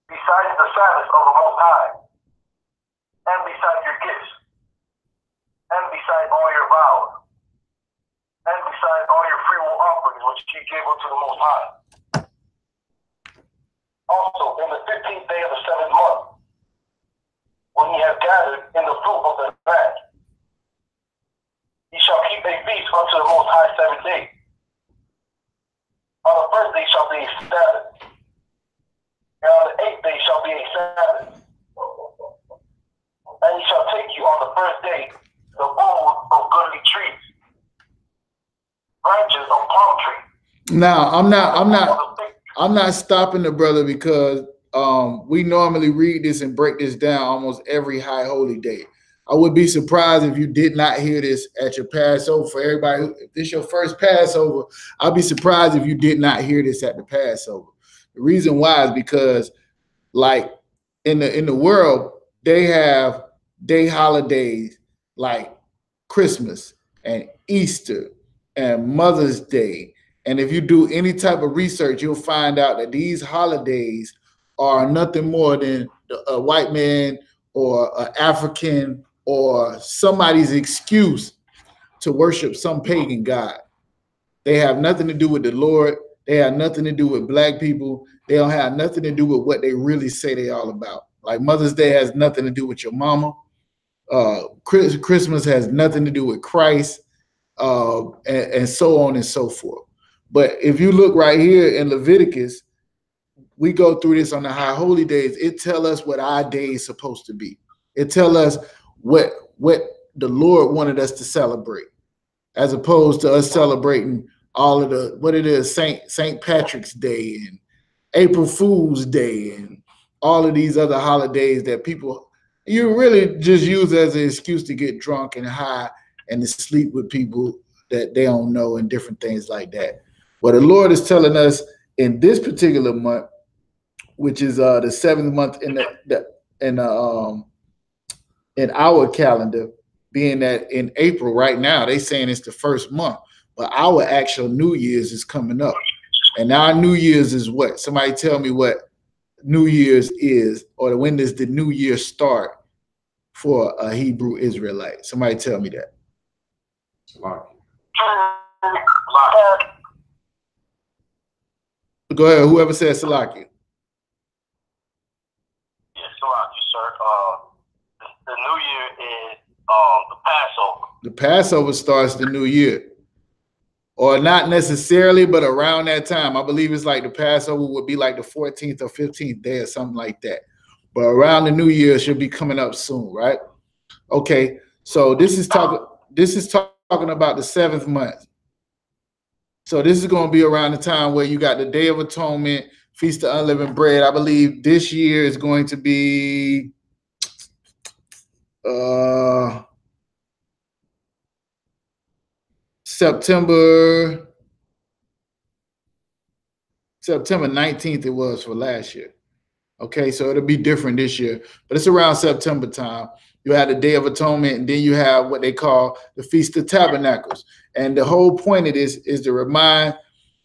besides the Sabbath of the Most High, and besides your gifts, and besides all your vows, and besides all your freewill offerings which ye gave unto the Most High. Also, in the 15th day of the 7th month, when ye have gathered in the fruit of the land, ye shall keep a feast unto the Most High 7 days. On the first day shall be a Sabbath, and on the 8th day shall be a Sabbath. And ye shall take you on the first day the wood of goodly trees, branches of palm trees. Now, I'm not stopping the brother because we normally read this and break this down almost every high holy day. I would be surprised if you did not hear this at your Passover. For everybody, if this is your first Passover, I'll be surprised if you did not hear this at the Passover. The reason why is because, like, in the world, they have day holidays like Christmas and Easter and Mother's Day. And if you do any type of research, you'll find out that these holidays are nothing more than a white man or an African or somebody's excuse to worship some pagan god. They have nothing to do with the Lord. They have nothing to do with black people. They don't have nothing to do with what they really say they all about. Like Mother's Day has nothing to do with your mama. Christmas has nothing to do with Christ, and so on and so forth. But if you look right here in Leviticus, we go through this on the high holy days. It tells us what our day is supposed to be. It tells us what the Lord wanted us to celebrate, as opposed to us celebrating all of the what it is, St. Patrick's Day and April Fool's Day and all of these other holidays that people you really just use as an excuse to get drunk and high and to sleep with people that they don't know and different things like that. What the Lord is telling us in this particular month, which is the 7th month in our calendar, being that in April right now, they saying it's the first month, but our actual New Year's is coming up. And our New Year's is what? Somebody tell me what New Year's is, or when does the New Year start for a Hebrew Israelite? Somebody tell me that. Go ahead, whoever says Salaki. Yes, Salaki, sir. The New Year is the Passover. The Passover starts the New Year. Or not necessarily, but around that time. I believe it's like the Passover would be like the 14th or 15th day or something like that. But around the New Year should be coming up soon, right? Okay, so this is talking about the 7th month. So this is going to be around the time where you got the Day of Atonement, Feast of Unleavened Bread. I believe this year is going to be September 19th it was for last year. Okay, so it'll be different this year, but it's around September time. You have the Day of Atonement, and then you have what they call the Feast of Tabernacles. And the whole point of this is to remind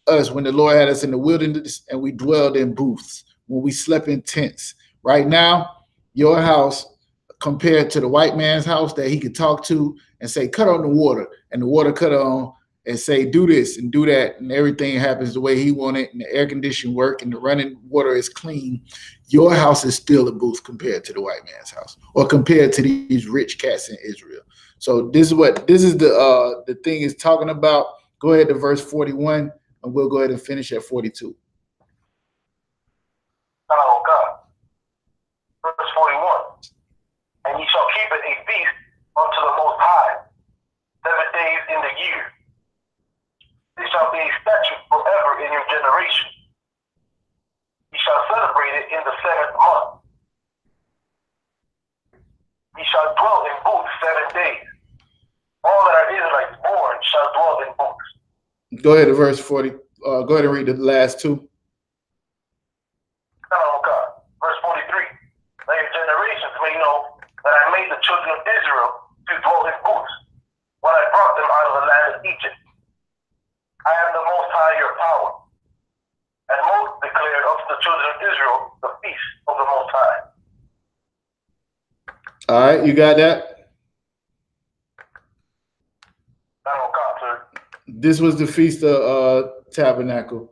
us when the Lord had us in the wilderness and we dwelled in booths, when we slept in tents. Right now, your house compared to the white man's house that he could talk to and say, cut on the water, and the water cut on and say, do this and do that, and everything happens the way he wanted, and the air conditioning work and the running water is clean. Your house is still a booth compared to the white man's house, or compared to these rich cats in Israel. So this is the thing is talking about. Go ahead to verse 41, and we'll go ahead and finish at 42. Oh God. Verse 41. And ye shall keep it a feast unto the Most High 7 days in the year. It shall be a statute forever in your generation. Ye shall celebrate it in the 7th month. Ye shall dwell in booths 7 days. All that are Israelites born shall dwell in booths. Go ahead to verse 40. Go ahead and read the last two. Oh God. Verse 43. That your generations may know that I made the children of Israel to dwell in booths when I brought them out of the land of Egypt. I am the Most High your power. And Moses declared unto the children of Israel the feast of the Most High. All right, you got that? This was the Feast of Tabernacle.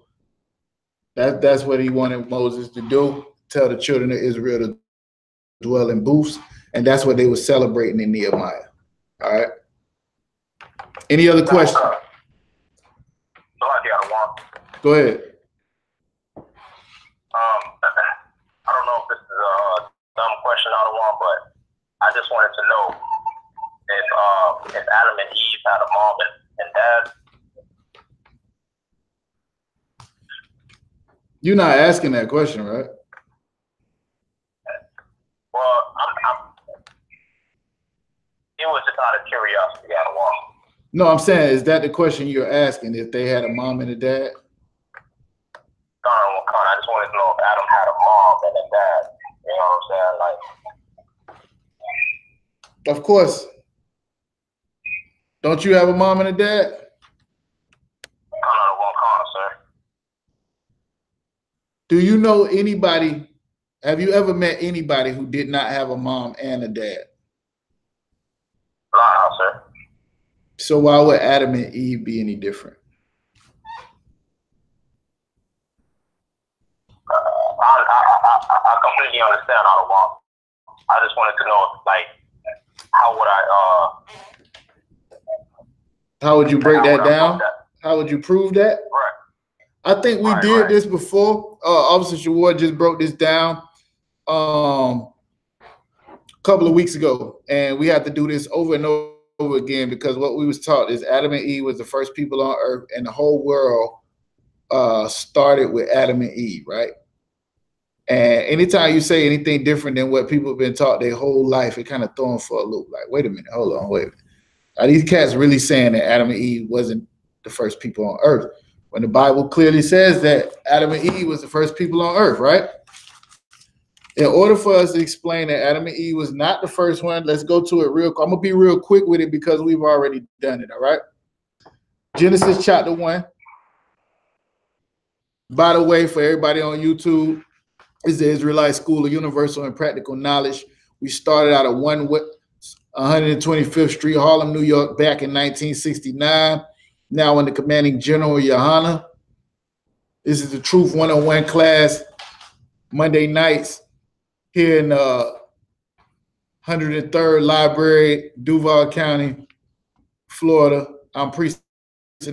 That's what he wanted Moses to do, tell the children of Israel to dwell in booths, and that's what they were celebrating in Nehemiah. All right. Any other questions? Go ahead. I don't know if this is a dumb question out of one, but I just wanted to know if Adam and Eve had a mom and dad. You're not asking that question, right? Well, it was just out of curiosity, out of one. No, I'm saying, is that the question you're asking? If they had a mom and a dad? I just wanted to know if Adam had a mom and a dad. You know what I'm saying? Like, of course. Don't you have a mom and a dad? Sir. Do you know anybody? Have you ever met anybody who did not have a mom and a dad? No, sir. So why would Adam and Eve be any different? I completely understand how to walk. I just wanted to know, like, how would you break that down? How would you prove that? Right. I think we did this before. Officer Shaward just broke this down a couple of weeks ago, and we have to do this over and over again because what we was taught is Adam and Eve was the first people on earth, and the whole world started with Adam and Eve, right? And anytime you say anything different than what people have been taught their whole life, it kind of throw them for a loop. Like, wait a minute, hold on, wait a minute. Are these cats really saying that Adam and Eve wasn't the first people on earth? When the Bible clearly says that Adam and Eve was the first people on earth, right? In order for us to explain that Adam and Eve was not the first one, let's go to it real quick. I'm going to be real quick with it because we've already done it, all right? Genesis chapter 1. By the way, for everybody on YouTube, is the Israelite School of Universal and Practical Knowledge. We started out at 125th Street, Harlem, New York, back in 1969. Now in the commanding general, Johanna. This is the Truth 101 class, Monday nights here in 103rd Library, Duval County, Florida. I'm Precinct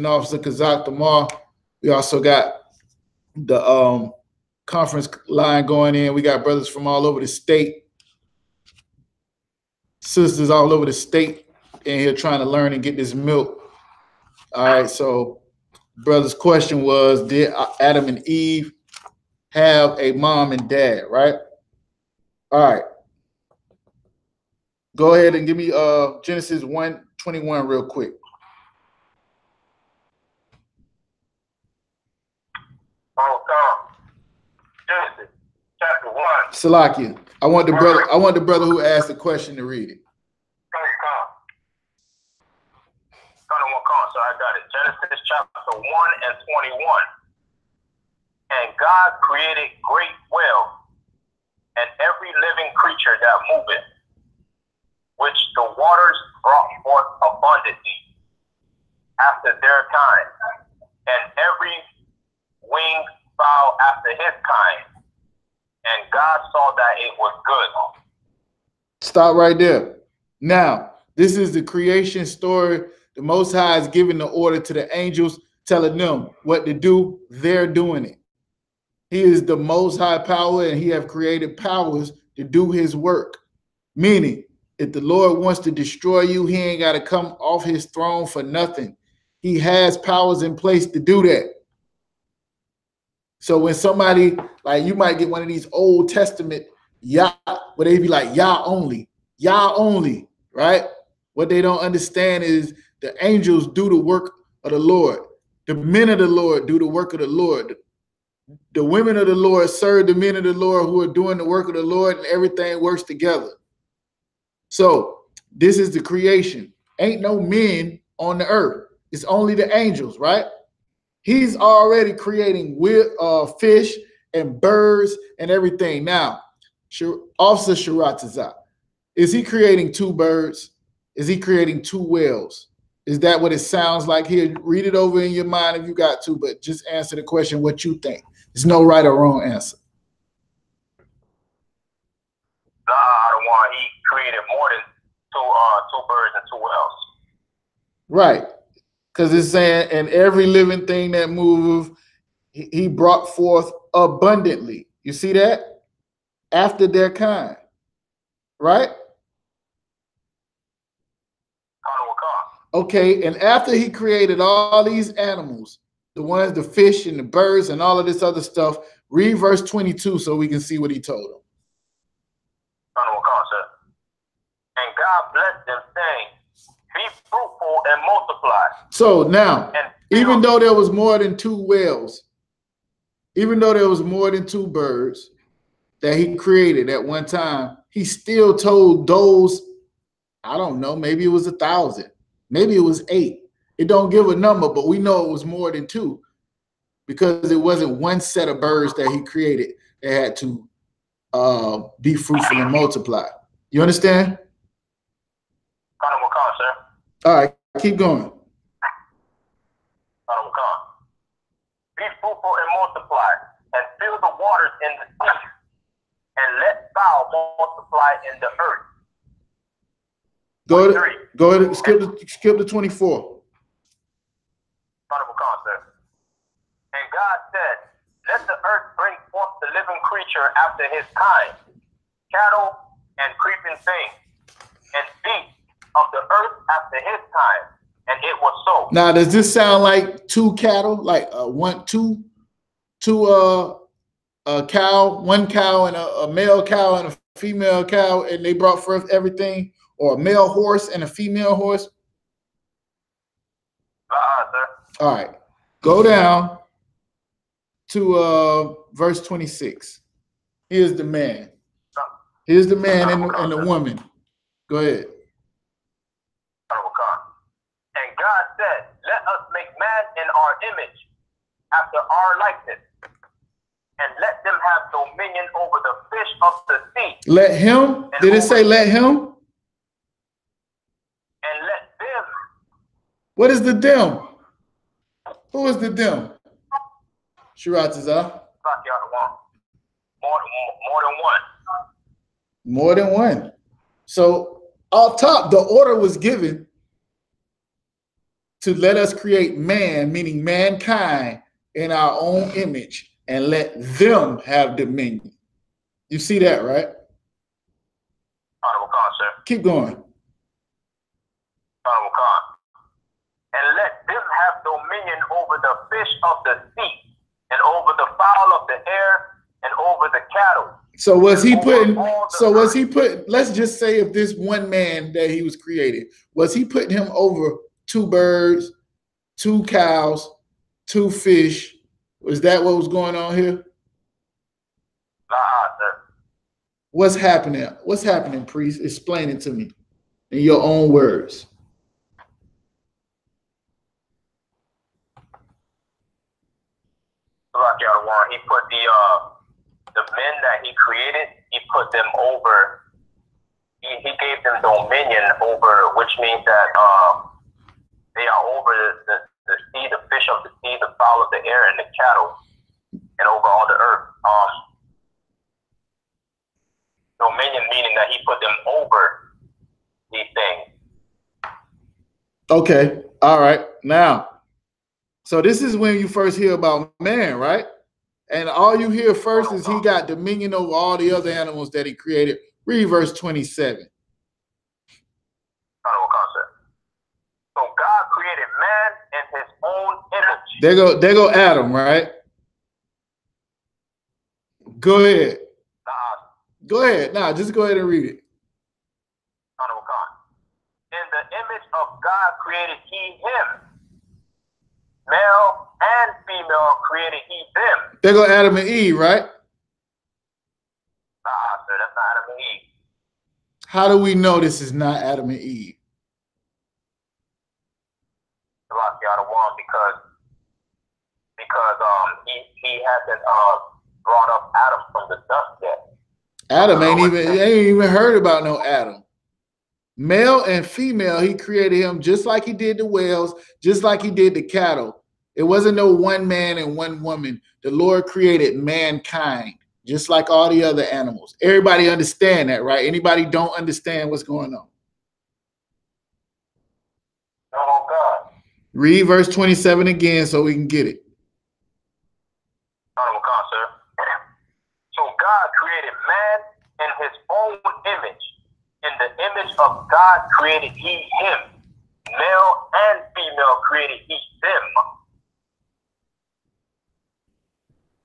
Officer Kazak Tamar. We also got the conference line going in. We got brothers from all over the state, sisters all over the state in here trying to learn and get this milk. All right, so brother's question was, did Adam and Eve have a mom and dad, right? All right. Go ahead and give me Genesis 1:21 real quick. Genesis chapter 1. Salakia. I want the brother who asked the question to read it. So I got it. Genesis chapter 1 and 21. And God created great whales and every living creature that moveth, which the waters brought forth abundantly after their kind, and every winged fowl after his kind. And God saw that it was good. Stop right there. Now, this is the creation story. The Most High is giving the order to the angels, telling them what to do. They're doing it. He is the Most High power, and he have created powers to do his work. Meaning, if the Lord wants to destroy you, he ain't got to come off his throne for nothing. He has powers in place to do that. So when somebody, like, you might get one of these Old Testament Yah, where they be like, Yah only, right? What they don't understand is the angels do the work of the Lord. The men of the Lord do the work of the Lord. The women of the Lord serve the men of the Lord who are doing the work of the Lord, and everything works together. So this is the creation. Ain't no men on the earth. It's only the angels, right? He's already creating fish and birds and everything. Now, Officer Sharatazah, is he creating two birds? Is he creating two whales? Is that what it sounds like here? Read it over in your mind if you got to, but just answer the question what you think. There's no right or wrong answer. He created more than two birds and two whales. Right. Because it's saying, and every living thing that moveth, he brought forth abundantly. You see that? After their kind. Right? Okay, and after he created all these animals, the ones, the fish and the birds and all of this other stuff, read verse 22 so we can see what he told them. And God blessed them, saying, be fruitful and multiply. So now, even though there was more than two whales, even though there was more than two birds that he created at one time, he still told those, I don't know, maybe it was 1,000. Maybe it was 8. It don't give a number, but we know it was more than 2 because it wasn't one set of birds that he created that had to be fruitful and multiply. You understand? All right, keep going. Be fruitful and multiply, and fill the waters in the sea, and let fowl multiply in the earth. Go ahead, skip the 24. And God said, let the earth bring forth the living creature after his kind, cattle and creeping things, and beasts of the earth after his kind. And it was so. Now, does this sound like two cattle, like one cow and a male cow and a female cow, and they brought forth everything, or a male horse and a female horse? Sir. All right, go down to verse 26. Here's the man. Here's the man and the woman. Go ahead. And God said, let us make man in our image, after our likeness, and let them have dominion over the fish of the sea. Let him? Did it say let him? And let them. What is the them? Who is the them? Sharatazah. More than one. More than one. So off top, the order was given to let us create man, meaning mankind, in our own image, and let them have dominion. You see that, right? Keep going. And let them have dominion over the fish of the sea, and over the fowl of the air, and over the cattle. So was he putting, let's just say if this one man that he was created, was he putting him over 2 birds, 2 cows, 2 fish? Was that what was going on here? Sir. What's happening? What's happening, priest? Explain it to me in your own words. He put the men that he created, he put them over. He gave them dominion over, which means that they are over the sea, the fish of the sea, the fowl of the air, and the cattle, and over all the earth. Dominion meaning that he put them over these things. Okay. All right. Now, so this is when you first hear about man, right? And all you hear first is he got dominion over all the other animals that he created. Read verse 27. So God created man in his own image. There go Adam, right? Go ahead. Go ahead. Nah, just go ahead and read it. In the image of God created he him. Male and female created he them. There go Adam and Eve, right? Sir, that's not Adam and Eve. How do we know this is not Adam and Eve? Because he hasn't brought up Adam from the dust yet. Adam ain't even heard about no Adam. Male and female, he created him just like he did the whales, just like he did the cattle. It wasn't no one man and one woman. The Lord created mankind, just like all the other animals. Everybody understand that, right? Anybody don't understand what's going on? Oh, God. Read verse 27 again so we can get it. Oh, God, sir. So God created man in his own image. In the image of God created he him. Male and female created he them.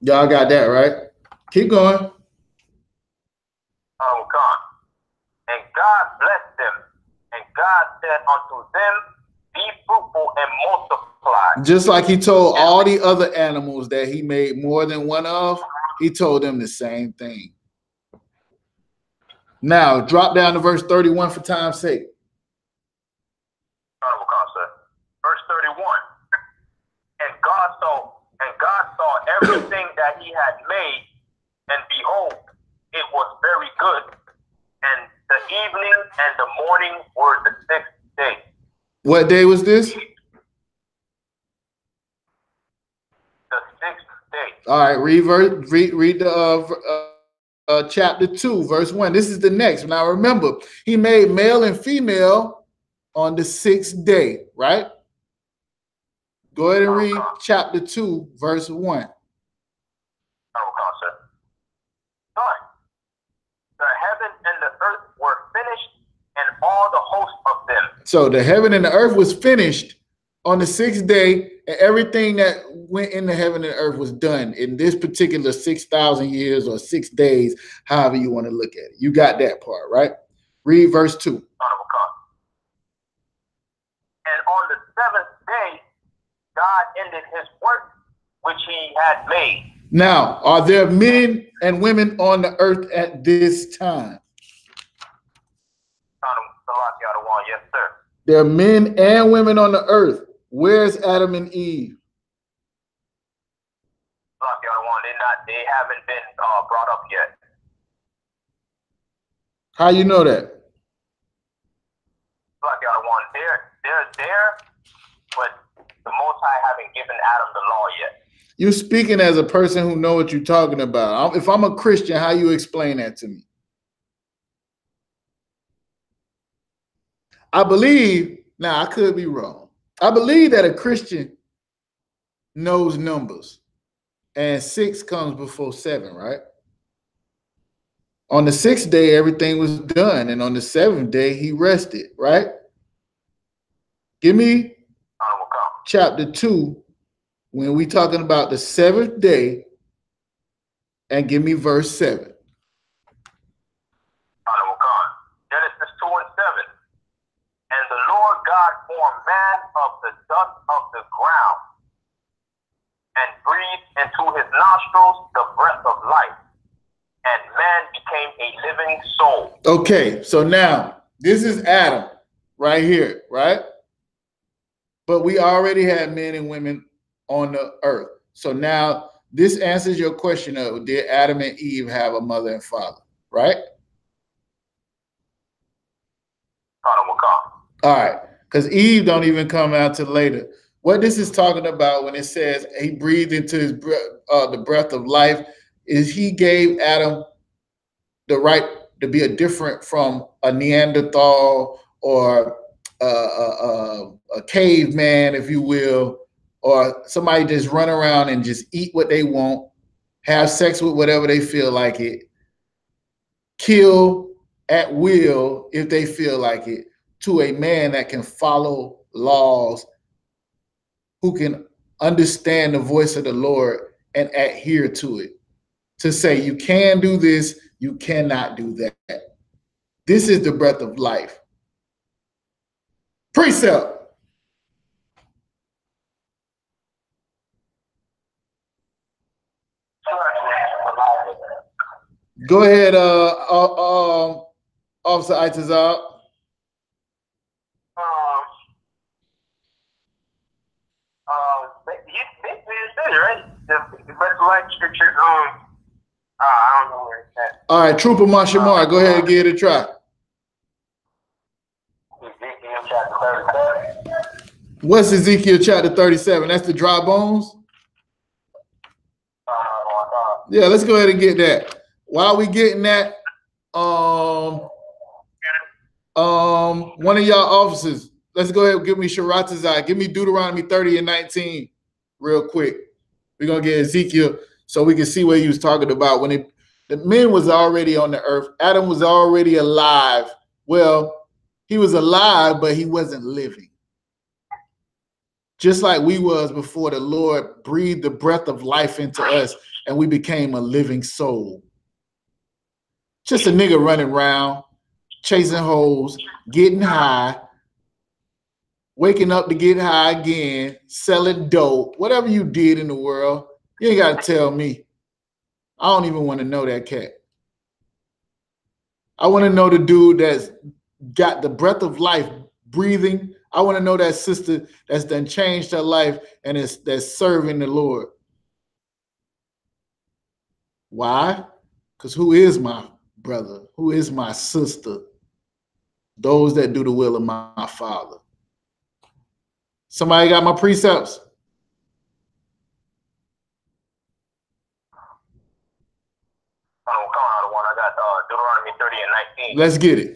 Y'all got that, right? Keep going. Oh, God. And God blessed them. And God said unto them, be fruitful and multiply. Just like he told all the other animals that he made more than one of, he told them the same thing. Now, drop down to verse 31 for time's sake. Verse 31. And God saw everything that he had made, and behold, it was very good. And the evening and the morning were the sixth day. What day was this? The sixth day. All right, read the chapter 2, verse 1. This is the next. Now remember, he made male and female on the sixth day, right? Go ahead and read chapter 2, verse 1. The heaven and the earth were finished, and all the hosts of them. So the heaven and the earth was finished on the sixth day, and everything that went in the heaven and earth was done in this particular 6,000 years or 6 days, however you want to look at it. You got that part, right? Read verse 2. And on the seventh day, God ended his work which he had made. Now, are there men and women on the earth at this time? Yes, sir. There are men and women on the earth. Where's Adam and Eve? They haven't been brought up yet. How you know that? They're there, but the Most High haven't given Adam the law yet. You speaking as a person who know what you're talking about. If I'm a Christian, how you explain that to me? I believe, now I could be wrong. I believe that a Christian knows numbers, and 6 comes before 7, right? On the 6th day, everything was done, and on the 7th day, he rested, right? Give me chapter 2 when we talking about the 7th day, and give me verse 7. Genesis 2 and 7. And the Lord God formed man of the dust of the ground, and breathed into his nostrils the breath of life, and man became a living soul. Okay, so now this is Adam right here, right? But we already had men and women on the earth. So now this answers your question of, did Adam and Eve have a mother and father, right? All right, because Eve don't even come out till later. What this is talking about when it says he breathed into his breath, the breath of life, is he gave Adam the right to be a different from a Neanderthal or a caveman, if you will, or somebody just run around and just eat what they want, have sex with whatever they feel like it, kill at will if they feel like it, to a man that can follow laws, who can understand the voice of the Lord and adhere to it. To say you can do this, you cannot do that. This is the breath of life. Precept. Go ahead, Officer Itazal. Basically, right? The breath of life scripture. I don't know where it's at. All right, Trooper Mashamar, go ahead and give it a try. Ezekiel chapter 37. What's Ezekiel chapter 37? That's the dry bones? Yeah, let's go ahead and get that. While we getting that, one of y'all officers, let's go ahead and give me Sharatazai. Give me Deuteronomy 30 and 19 real quick. We're going to get Ezekiel so we can see what he was talking about. When the men was already on the earth, Adam was already alive. Well, he was alive, but he wasn't living. Just like we was before the Lord breathed the breath of life into us and we became a living soul. Just a nigga running around, chasing hoes, getting high, waking up to get high again, selling dope, whatever you did in the world, you ain't got to tell me. I don't even want to know that cat. I want to know the dude that's got the breath of life breathing. I want to know that sister that's done changed her life and that's serving the Lord. Why? Because who is my brother? Who is my sister? Those that do the will of my Father. Somebody got my precepts? Oh, come on, one. I got Deuteronomy 30 and 19. Let's get it.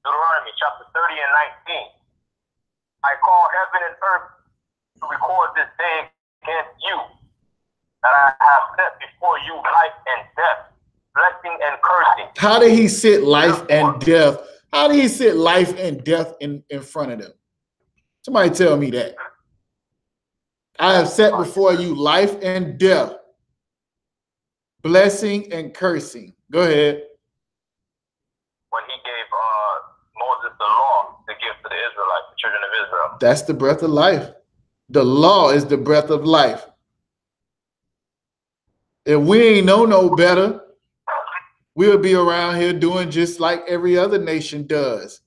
Deuteronomy chapter 30 and 19. I call heaven and earth to record this day against you, that I have set before you life and death, blessing and cursing. How did he sit life and death? How did he sit life and death in front of them? Somebody tell me that. I have set before you life and death, blessing and cursing. Go ahead. When he gave Moses the law to give to the Israelites, the children of Israel. That's the breath of life. The law is the breath of life. If we ain't know no better, we'll be around here doing just like every other nation does.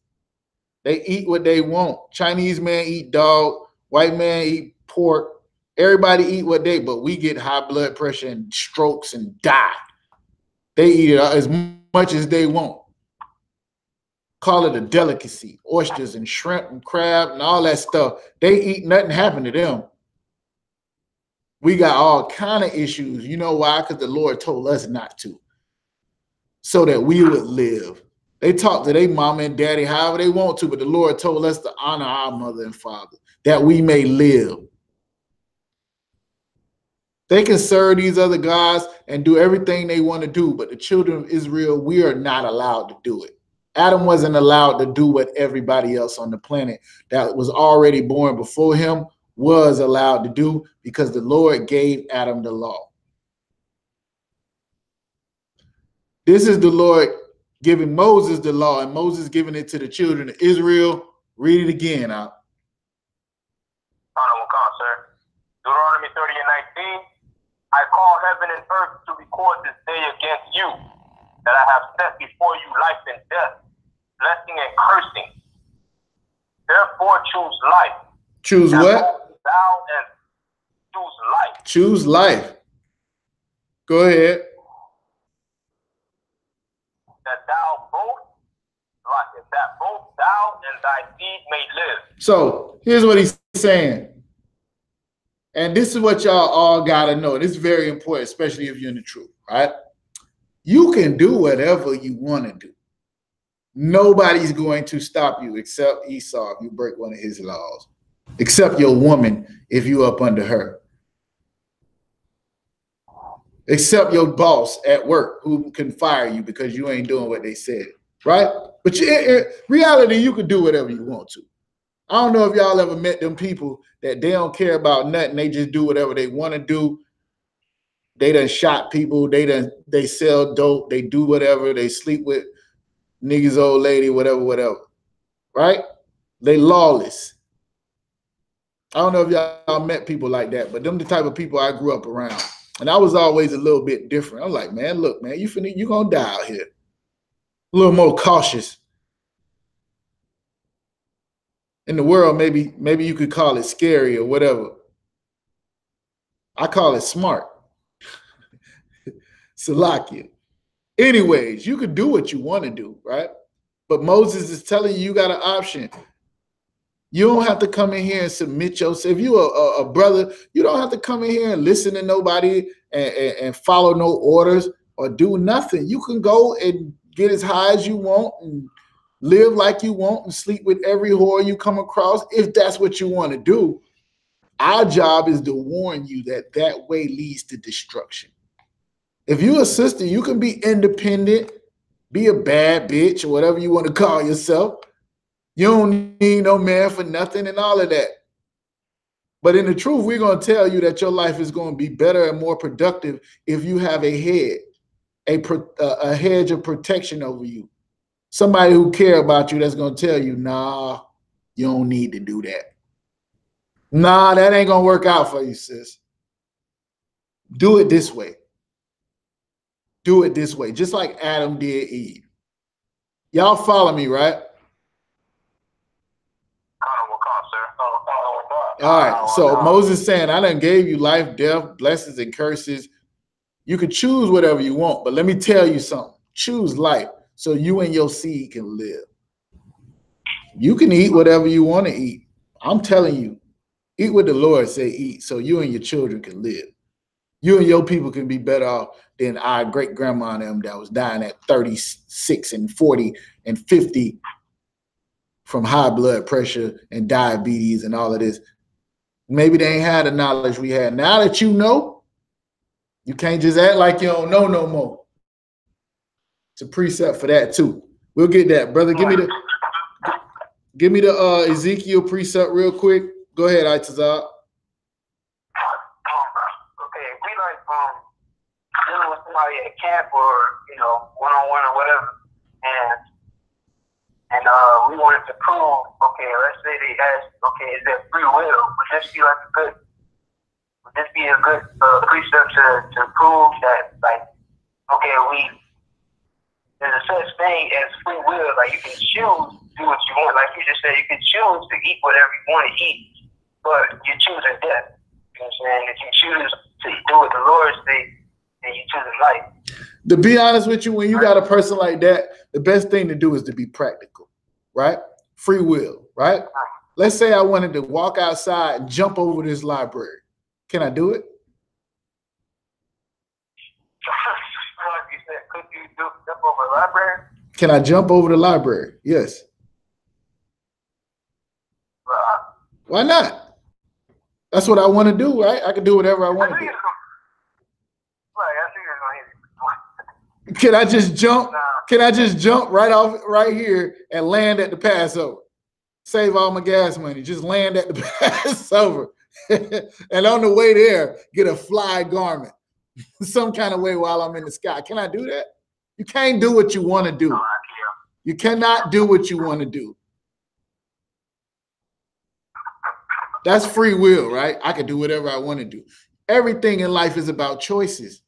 They eat what they want. Chinese man eat dog. White man eat pork. Everybody eat what they, but we get high blood pressure and strokes and die. They eat it as much as they want. Call it a delicacy. Oysters and shrimp and crab and all that stuff. They eat, nothing happened to them. We got all kind of issues. You know why? Because the Lord told us not to. So that we would live. They talk to their mama and daddy however they want to, but the Lord told us to honor our mother and father, that we may live. They can serve these other gods and do everything they want to do, but the children of Israel, we are not allowed to do it. Adam wasn't allowed to do what everybody else on the planet that was already born before him was allowed to do, because the Lord gave Adam the law. This is the Lord giving Moses the law, and Moses giving it to the children of Israel. Read it again out. Sir. Deuteronomy 30 and 19. I call heaven and earth to record this day against you, that I have set before you life and death, blessing and cursing. Therefore choose life. Choose what? Thou and choose life. Choose life. Go ahead. That both thou and thy seed may live. So here's what he's saying. And this is what y'all all gotta know. This is very important, especially if you're in the truth, right? You can do whatever you want to do. Nobody's going to stop you except Esau if you break one of his laws. Except your woman if you up under her. Except your boss at work who can fire you because you ain't doing what they said, right? But in reality, you can do whatever you want to. I don't know if y'all ever met them people that they don't care about nothing. They just do whatever they want to do. They done shot people. They sell dope. They do whatever. They sleep with niggas, old lady, whatever, right? They lawless. I don't know if y'all met people like that, but them the type of people I grew up around. And I was always a little bit different. I'm like, man, look, man, you gonna die out here. A little more cautious. In the world, maybe you could call it scary or whatever. I call it smart. Salakia. Anyways, you could do what you want to do, right? But Moses is telling you got an option. You don't have to come in here and submit yourself. If you're a brother, you don't have to come in here and listen to nobody and follow no orders or do nothing. You can go and get as high as you want and live like you want and sleep with every whore you come across if that's what you want to do. Our job is to warn you that that way leads to destruction. If you're a sister, you can be independent, be a bad bitch or whatever you want to call yourself. You don't need no man for nothing and all of that. But in the truth, we're going to tell you that your life is going to be better and more productive if you have a hedge of protection over you. Somebody who care about you that's going to tell you, nah, you don't need to do that. Nah, that ain't going to work out for you, sis. Do it this way. Do it this way, just like Adam did Eve. Y'all follow me, right? All right, so Moses saying, I done gave you life, death, blessings, and curses. You can choose whatever you want, but let me tell you something. Choose life so you and your seed can live. You can eat whatever you want to eat. I'm telling you, eat what the Lord say eat so you and your children can live. You and your people can be better off than our great-grandma and them that was dying at 36 and 40 and 50 from high blood pressure and diabetes and all of this. Maybe they ain't had the knowledge we had. Now that you know, you can't just act like you don't know no more. It's a precept for that too. We'll get that, brother. Give me the Ezekiel precept real quick. Go ahead, Itazar. Dealing with somebody at camp or one-on-one or whatever, and we wanted to prove, okay, let's say they asked, okay, is there free will? Would this be a good precept to prove that, like, okay, there's a such thing as free will, like you can choose to do what you want, like you just said, you can choose to eat whatever you want to eat, but you're choosing death. You know what I'm saying? If you choose to do what the Lord says, and you choose life. To be honest with you, when you got a person like that, the best thing to do is to be practical, right? Free will, right? Let's say I wanted to walk outside and jump over this library. Can I do it? You said, could you jump over the library? Can I jump over the library? Yes. Why not? That's what I want to do, right? I can do whatever I want to do. Can I just jump? Can I just jump right here and land at the Passover? Save all my gas money. Just land at the Passover. And on the way there, get a fly garment. Some kind of way while I'm in the sky. Can I do that? You can't do what you want to do. You cannot do what you want to do. That's free will, right? I can do whatever I want to do. Everything in life is about choices.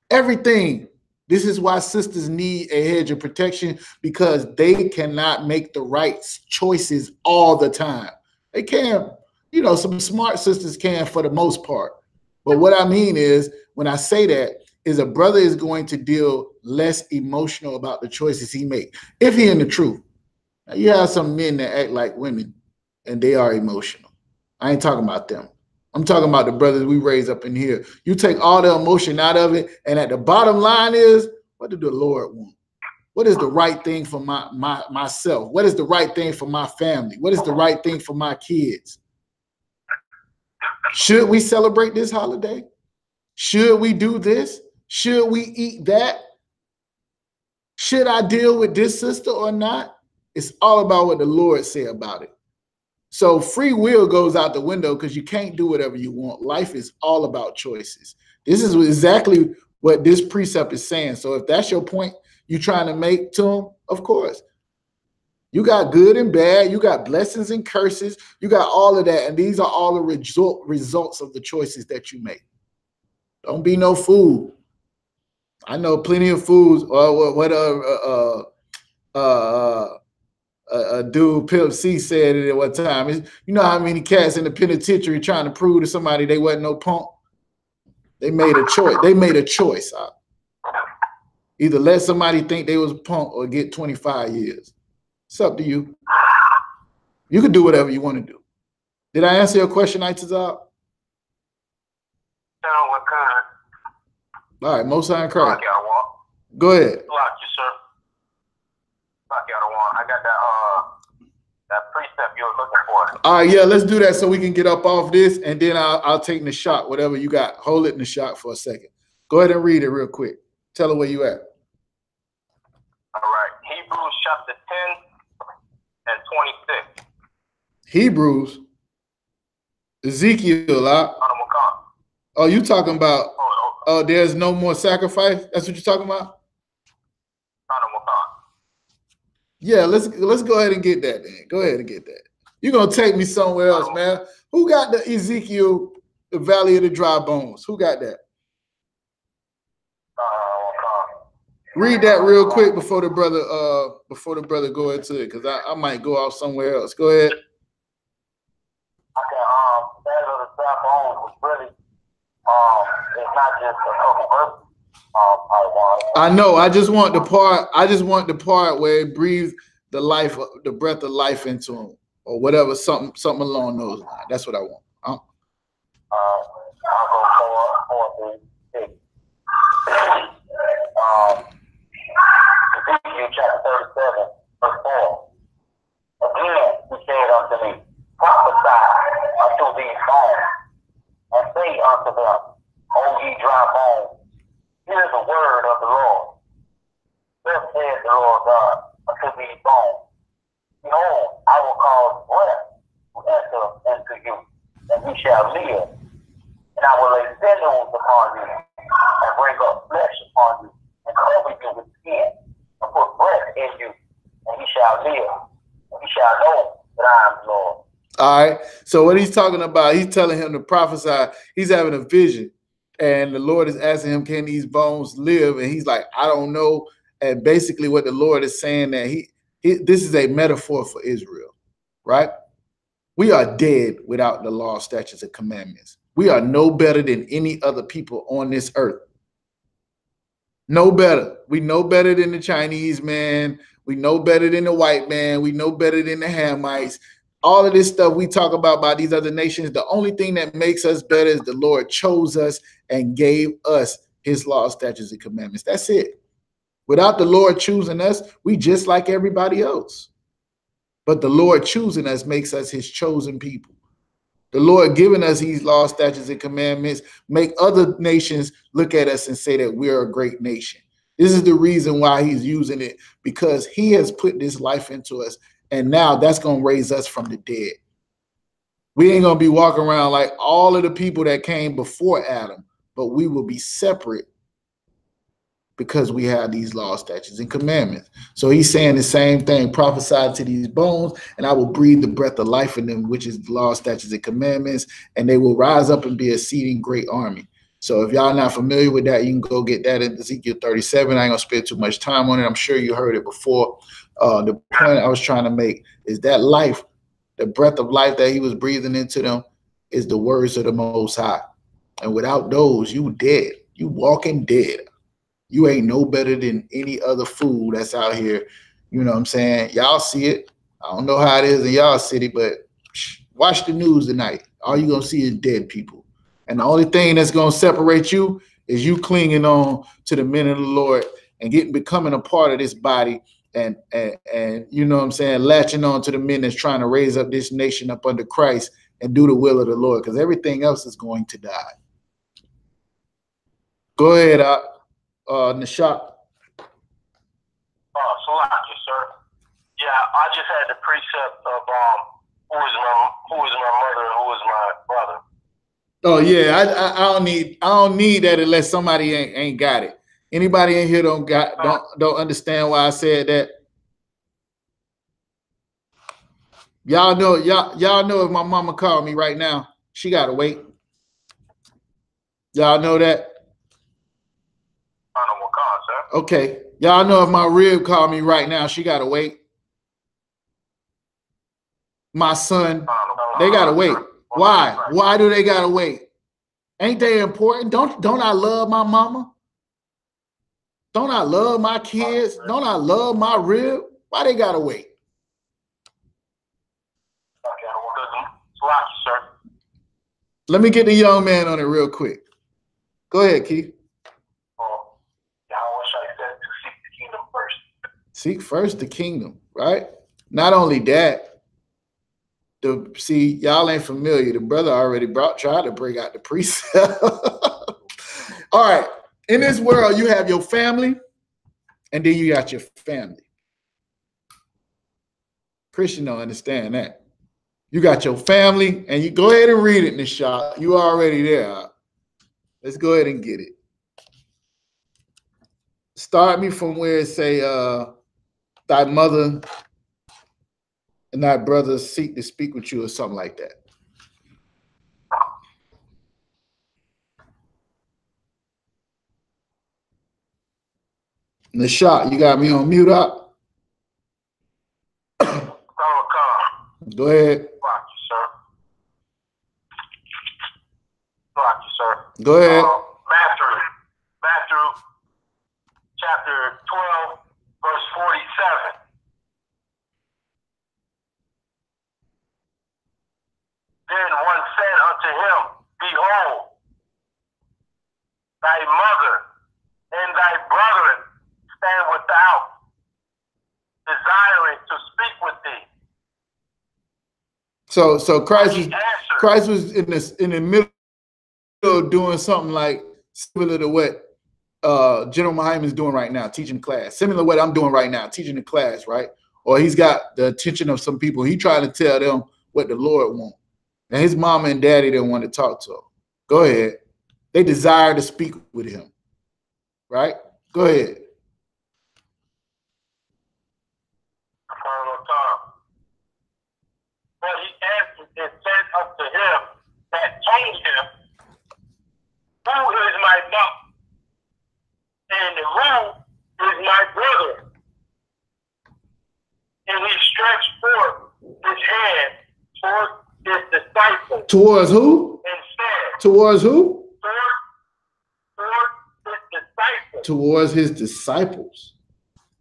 Everything. This is why sisters need a hedge of protection, because they cannot make the right choices all the time. They can, some smart sisters can for the most part. But what I mean is, when I say that, is a brother is going to deal less emotional about the choices he makes, if he in the truth. Now, you have some men that act like women, and they are emotional. I ain't talking about them. I'm talking about the brothers we raise up in here. You take all the emotion out of it, and at the bottom line is, what did the Lord want? What is the right thing for myself? What is the right thing for my family? What is the right thing for my kids? Should we celebrate this holiday? Should we do this? Should we eat that? Should I deal with this sister or not? It's all about what the Lord said about it. So free will goes out the window because you can't do whatever you want. Life is all about choices. This is exactly what this precept is saying. So if that's your point you're trying to make to them, of course. You got good and bad. You got blessings and curses. You got all of that. And these are all the results of the choices that you make. Don't be no fool. I know plenty of fools. A dude, Pimp C, said it at one time. You know how many cats in the penitentiary trying to prove to somebody they wasn't no punk? They made a choice. They made a choice. Either let somebody think they was a punk or get 25 years. It's up to you. You can do whatever you want to do. Did I answer your question, Itazab? No, what kind? All right, Most High in Christ. Like Go ahead. Like you, sir. Like I got that precept you were looking for. All right, yeah, let's do that so we can get up off this, and then I'll take the shot, whatever you got. Hold it in the shot for a second. Go ahead and read it real quick. Tell her where you at. All right. Hebrews chapter 10 and 26. Hebrews. Ezekiel. Oh, you talking about, oh, there's no more sacrifice? That's what you're talking about? Yeah, let's go ahead and get that, then. Go ahead and get that. You're going to take me somewhere else, man. Who got the Ezekiel, the Valley of the Dry Bones? Who got that? Read that real quick before the brother go into it, because I might go off somewhere else. Go ahead. Valley of the Dry Bones was really, it's not just a couple verses. I know. I just want the part where it breathes the life, the breath of life into him, or whatever, something along those lines. That's what I want. I'll go 4 through 6. Ezekiel chapter 37, verse 4. Again, he said unto me, prophesy unto these bones, and say unto them, O ye dry bones, hear the word of the Lord. Thus saith the Lord God unto these bones, behold, I will cause breath to enter into you, and you shall live. And I will lay sinews upon you, and bring up flesh upon you, and cover you with skin, and put breath in you, and you shall live, and you shall know that I am the Lord. All right. So what he's talking about, he's telling him to prophesy. He's having a vision. And the Lord is asking him, can these bones live? And he's like, I don't know. And basically what the Lord is saying, that this is a metaphor for Israel, right? We are dead without the law, statutes, and commandments. We are no better than any other people on this earth. No better. We know better than the Chinese man. We know better than the white man. We know better than the Hamites. All of this stuff we talk about by these other nations, the only thing that makes us better is the Lord chose us and gave us his law, statutes, and commandments. That's it. Without the Lord choosing us, we just like everybody else. But the Lord choosing us makes us his chosen people. The Lord giving us these law, statutes, and commandments make other nations look at us and say that we're a great nation. This is the reason why he's using it, because he has put this life into us. And now that's going to raise us from the dead. We ain't going to be walking around like all of the people that came before Adam, but we will be separate because we have these laws, statutes, and commandments. So he's saying the same thing, prophesy to these bones, and I will breathe the breath of life in them, which is the law, statutes, and commandments, and they will rise up and be a exceeding great army. So if y'all not familiar with that, you can go get that in Ezekiel 37. I ain't going to spend too much time on it. I'm sure you heard it before. The point I was trying to make is that life, the breath of life that he was breathing into them, is the words of the Most High. And without those, you dead. You walking dead. You ain't no better than any other fool that's out here. You know what I'm saying? Y'all see it. I don't know how it is in y'all city, but watch the news tonight. All you're going to see is dead people. And the only thing that's going to separate you is you clinging on to the men of the Lord and becoming a part of this body. And you know what I'm saying, latching on to the men that's trying to raise up this nation up under Christ and do the will of the Lord, because everything else is going to die. Go ahead, Nashak. So like you, sir. Yeah, I just had the precept of who is my mother and who is my brother. Oh yeah, I don't need that unless somebody ain't got it. Anybody in here don't understand why I said that? Y'all know if my mama called me right now, she gotta wait. Y'all know that? I don't know what call, sir. Okay. Y'all know if my rib called me right now, she gotta wait. My son, they gotta wait. Why? Why do they gotta wait? Ain't they important? Don't I love my mama? Don't I love my kids? Don't I love my rib? Why they gotta wait? Sir. Let me get the young man on it real quick. Go ahead, Keith. Seek first the kingdom, right? Not only that, see, y'all ain't familiar. The brother already tried to bring out the precept. All right. In this world, you have your family, and then you got your family. Christian don't understand that. You got your family, and you go ahead and read it in the shop. You already there. Let's go ahead and get it. Start me from where it say, thy mother and thy brothers seek to speak with you, or something like that. In the shot, you got me on mute up. Go ahead. Rock you, sir. Rock you, sir. Go ahead. Matthew chapter 12, verse 47. Then one said unto him, Behold, thy mother and thy brethren stand without, desiring to speak with thee. So Christ was in the middle of doing something like similar to what General Muhammad is doing right now, teaching class. Similar to what I'm doing right now, teaching the class, right? Or he's got the attention of some people. He trying to tell them what the Lord wants. And his mama and daddy didn't want to talk to him. Go ahead. They desire to speak with him. Right? Go ahead. But he answered and said unto him that told him, Who is my mother? And who is my brother? And he stretched forth his hand toward his disciples. Towards who? And said, Towards who? Towards his disciples. Towards his disciples.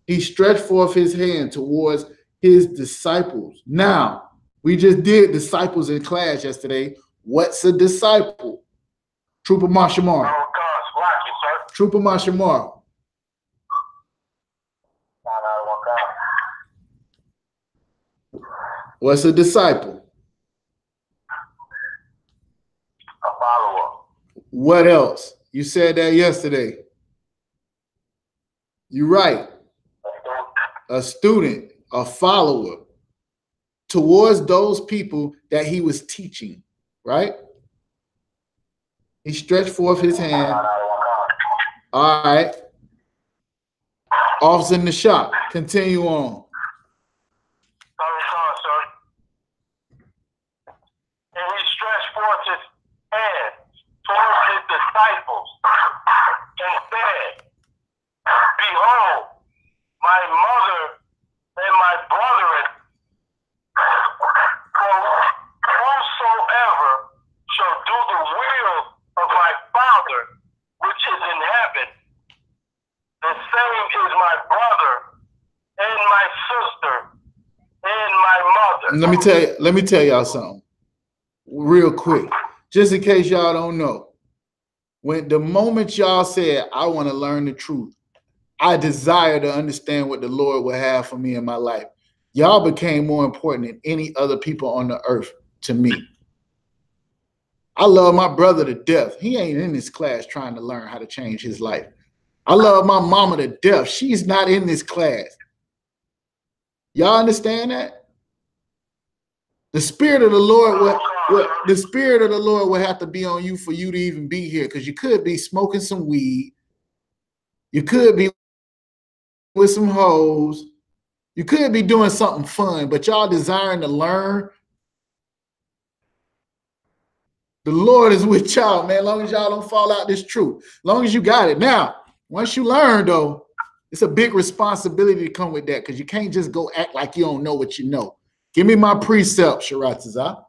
He stretched forth his hand towards his disciples. Now, we just did disciples in class yesterday. What's a disciple? Trooper Mashamar. Trooper Mashamar. What's a disciple? A follower. What else? You said that yesterday. You're right. A student, a follower towards those people that he was teaching, right? He stretched forth his hand. All right. Officer in the shop. Continue on. And he stretched forth his hand towards his disciples and said, Behold, my mother and my brethren, for whosoever shall do the will of my Father which is in heaven, the same is my brother and my sister and my mother. Let me tell y'all something real quick, just in case y'all don't know. When the moment y'all said, I want to learn the truth, I desire to understand what the Lord would have for me in my life, y'all became more important than any other people on the earth to me. I love my brother to death. He ain't in this class trying to learn how to change his life. I love my mama to death. She's not in this class. Y'all understand that? The spirit of the Lord will have to be on you for you to even be here, because you could be smoking some weed. You could be with some hoes. You could be doing something fun, but y'all desiring to learn. The Lord is with y'all, man. As long as y'all don't fall out this truth. As long as you got it. Now, once you learn, though, it's a big responsibility to come with that, because you can't just go act like you don't know what you know. Give me my precept, Sharatazah.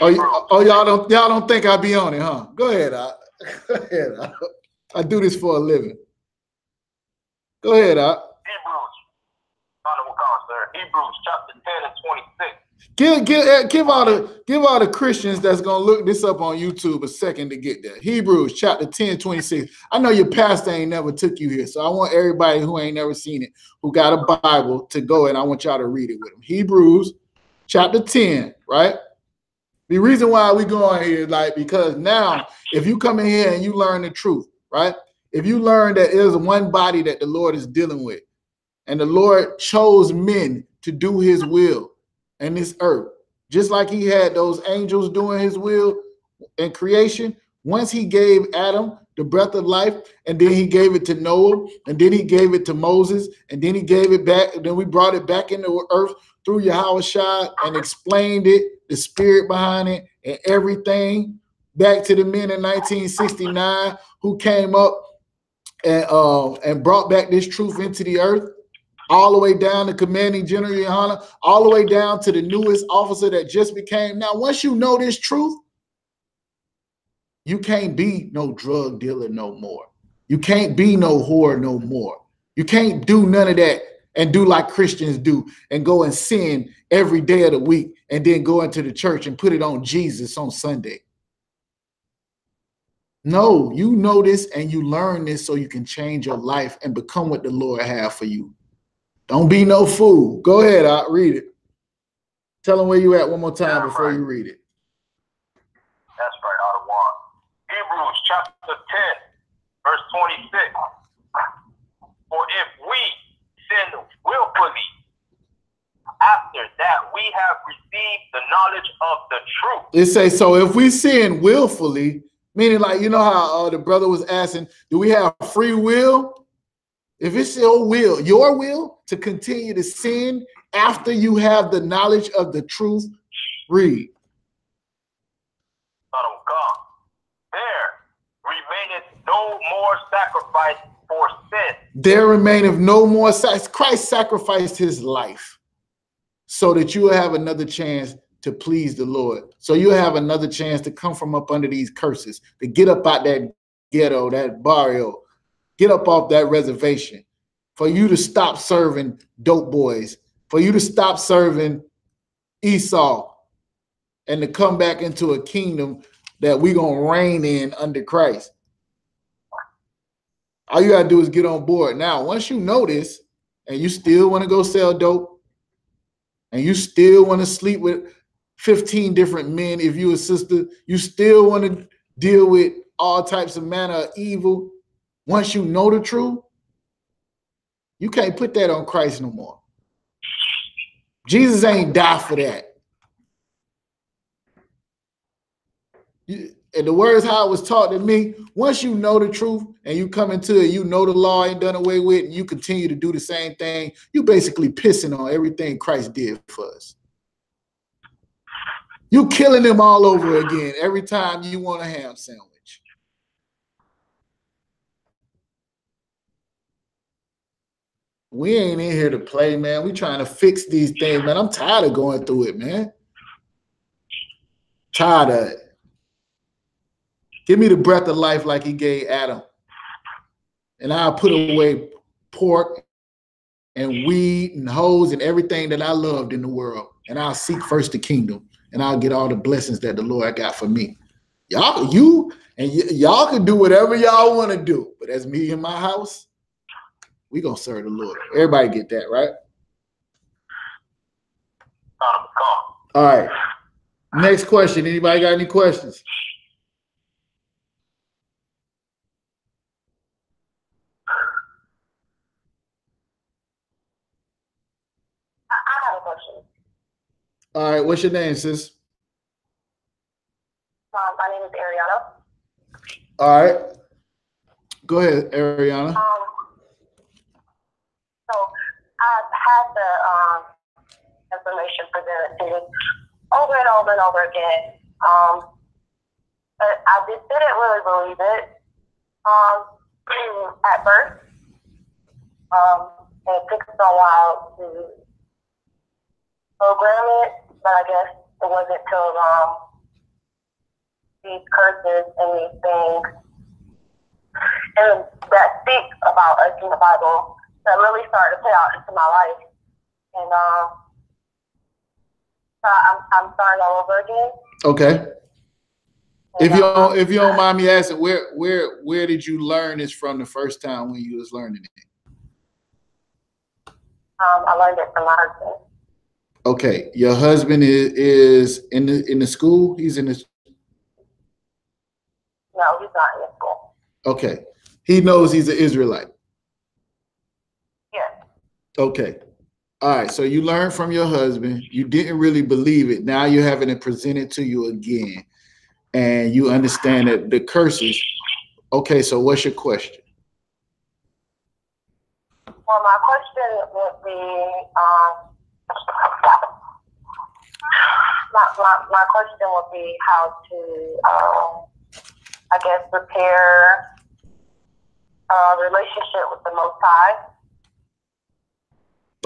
Oh, y'all don't think I be on it, huh? Go ahead. Go ahead. I do this for a living. Go ahead, Hebrews, Hebrews chapter 10 and 26. Give all the Christians that's gonna look this up on YouTube a second to get there. Hebrews chapter 10, 26. I know your pastor ain't never took you here, so I want everybody who ain't never seen it, who got a Bible, to go, and I want y'all to read it with them. Hebrews chapter 10, right? The reason why we going here is like, because now if you come in here and you learn the truth, right? If you learn that there's one body that the Lord is dealing with, and the Lord chose men to do his will in this earth, just like he had those angels doing his will in creation. Once he gave Adam the breath of life, and then he gave it to Noah, and then he gave it to Moses, and then he gave it back, and then we brought it back into earth through Yahushua and explained it, the spirit behind it, and everything back to the men in 1969 who came up and brought back this truth into the earth, all the way down to commanding General Yohana, all the way down to the newest officer that just became. Now, once you know this truth, you can't be no drug dealer no more. You can't be no whore no more. You can't do none of that and do like Christians do and go and sin every day of the week and then go into the church and put it on Jesus on Sunday. No, you know this and you learn this so you can change your life and become what the Lord has for you. Don't be no fool. Go ahead, I'll read it. Tell them where you at one more time before you read it. That's right, out of one. Hebrews chapter 10, verse 26. For if we sin willfully, after that we have received the knowledge of the truth. It says, so if we sin willfully, meaning like, you know how the brother was asking, do we have free will? If it's your will to continue to sin after you have the knowledge of the truth, read. Son of God, there remaineth no more sacrifice for sin. There remaineth no more sacrifice. Christ sacrificed his life so that you will have another chance to please the Lord. So you'll have another chance to come from up under these curses, to get up out that ghetto, that barrio, get up off that reservation, for you to stop serving dope boys, for you to stop serving Esau, and to come back into a kingdom that we're going to reign in under Christ. All you got to do is get on board. Now, once you know this, and you still want to go sell dope, and you still want to sleep with 15 different men, if you a sister, you still want to deal with all types of manner of evil, once you know the truth, you can't put that on Christ no more. Jesus ain't die for that. And the words how it was taught to me, once you know the truth and you come into it, you know the law ain't done away with, and you continue to do the same thing, you basically pissing on everything Christ did for us. You killing them all over again every time you want a ham sandwich. We ain't in here to play, man. We trying to fix these things, man. I'm tired of going through it, man. Tired of it. Give me the breath of life like he gave Adam. And I'll put away pork and weed and hoes and everything that I loved in the world. And I'll seek first the kingdom. And I'll get all the blessings that the Lord got for me. Y'all can do whatever y'all want to do. But as me in my house, we gonna serve the Lord. Everybody get that, right? All right. Next question. Anybody got any questions? I have a question. All right. What's your name, sis? My name is Ariana. All right. Go ahead, Ariana. So I've had the information presented to me over and over and over again. But I didn't really believe it at first. And it took us a while to program it, but I guess it wasn't till these curses and these things and that speak about us in the Bible that really started to play out into my life. And so I'm starting all over again. Okay. And if you don't mind me asking, where did you learn this from the first time when you was learning it? I learned it from my husband. Okay, your husband is in the school. He's in the. No, he's not in the school. Okay, he knows he's an Israelite. Yes. Okay, all right. So you learned from your husband. You didn't really believe it. Now you're having it presented to you again, and you understand that the curses. Okay, so what's your question? Well, my question would be, my question would be how to, I guess, repair a relationship with the Most High.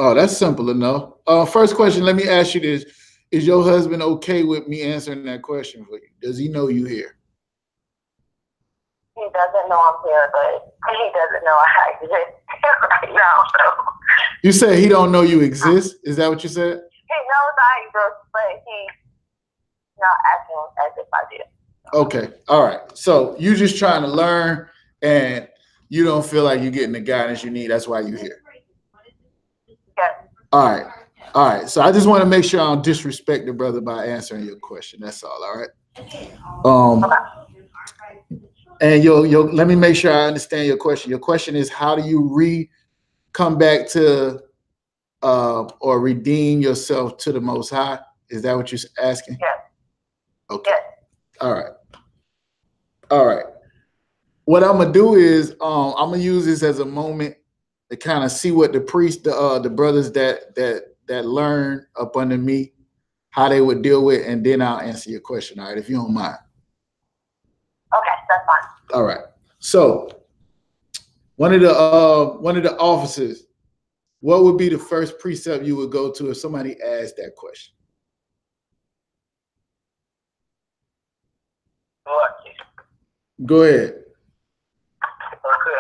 Oh, that's simple enough. First question, let me ask you this. Is your husband okay with me answering that question for you? Does he know you here? He doesn't know I'm here, but he doesn't know I exist right now. So. You said he don't know you exist? Is that what you said? He knows I exist, but he's not acting as if I do. Okay. All right. So you're just trying to learn and you don't feel like you're getting the guidance you need. That's why you're here. Yes. All right. All right. So I just want to make sure I don't disrespect the brother by answering your question. That's all. All right. Okay. And let me make sure I understand your question. Your question is, how do you come back to or redeem yourself to the Most High? Is that what you're asking? Yes. Okay. Yes. All right. All right. What I'm gonna do is I'm gonna use this as a moment to kind of see what the priest, the brothers that learn up under me, how they would deal with, and then I'll answer your question. All right, if you don't mind. Okay, that's fine. All right. So one of the officers, what would be the first precept you would go to if somebody asked that question? Go ahead. Okay,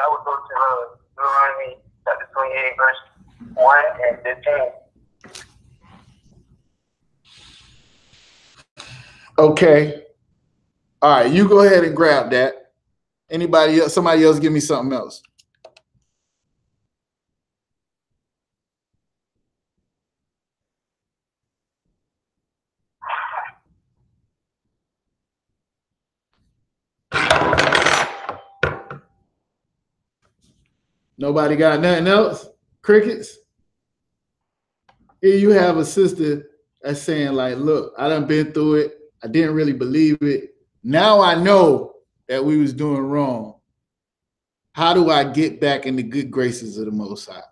I would go to Deuteronomy chapter 28, verse 1 and 15. Okay. All right, you go ahead and grab that. Anybody else? Somebody else give me something else. Nobody got nothing else? Crickets? Here you have a sister that's saying like, look, I done been through it. I didn't really believe it. Now I know that we was doing wrong. How do I get back in the good graces of the Most High?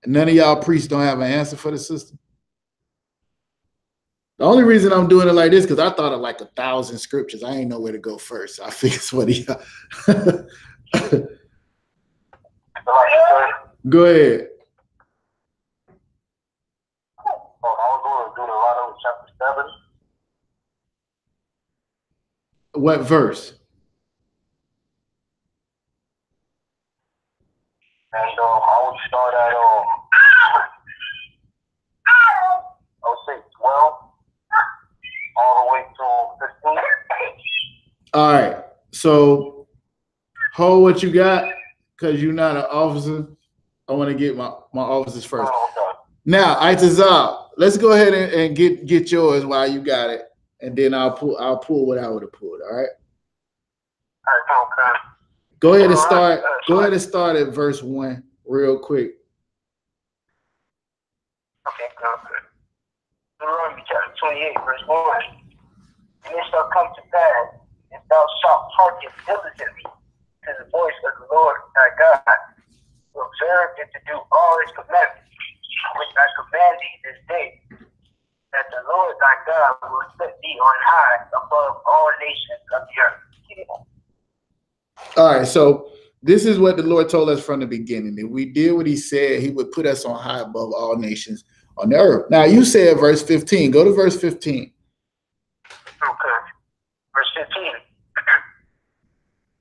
And none of y'all priests don't have an answer for the sister. The only reason I'm doing it like this, because I thought of like 1,000 scriptures. I ain't know where to go first. So I figured somebody Go ahead. I'll go to Deuteronomy chapter 7. What verse? And I would start at I would say 12 all the way to 15. All right. So hold what you got, because you're not an officer. I want to get my officers first. Oh, okay. Now, Itazal, let's go ahead and get yours while you got it, and then I'll pull what I would have pulled. All right. Okay. Go ahead and start. Go ahead and start at verse 1 real quick. Okay, good. Deuteronomy chapter 28, verse 1. And it shall come to pass, if thou shalt hearken diligently to the voice of the Lord thy God, to observe and to do all his commandments, which I command thee this day, that the Lord thy God will set thee on high above all nations of the earth. All right, so this is what the Lord told us from the beginning. If we did what he said, he would put us on high above all nations on the earth. Now, you said verse 15. Go to verse 15. Okay. Verse 15.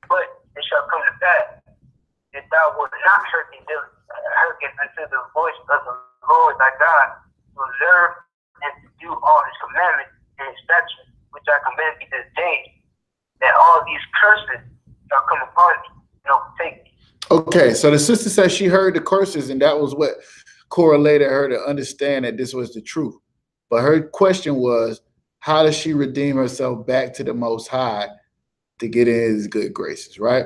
But it shall come to will not hearken unto the voice of the Lord thy God, to observe and to do all his commandments and his statutes, which I command thee this day, that all these curses shall come upon thee and overtake thee. Okay, so the sister said she heard the curses, and that was what correlated her to understand that this was the truth. But her question was, how does she redeem herself back to the Most High to get in his good graces, right?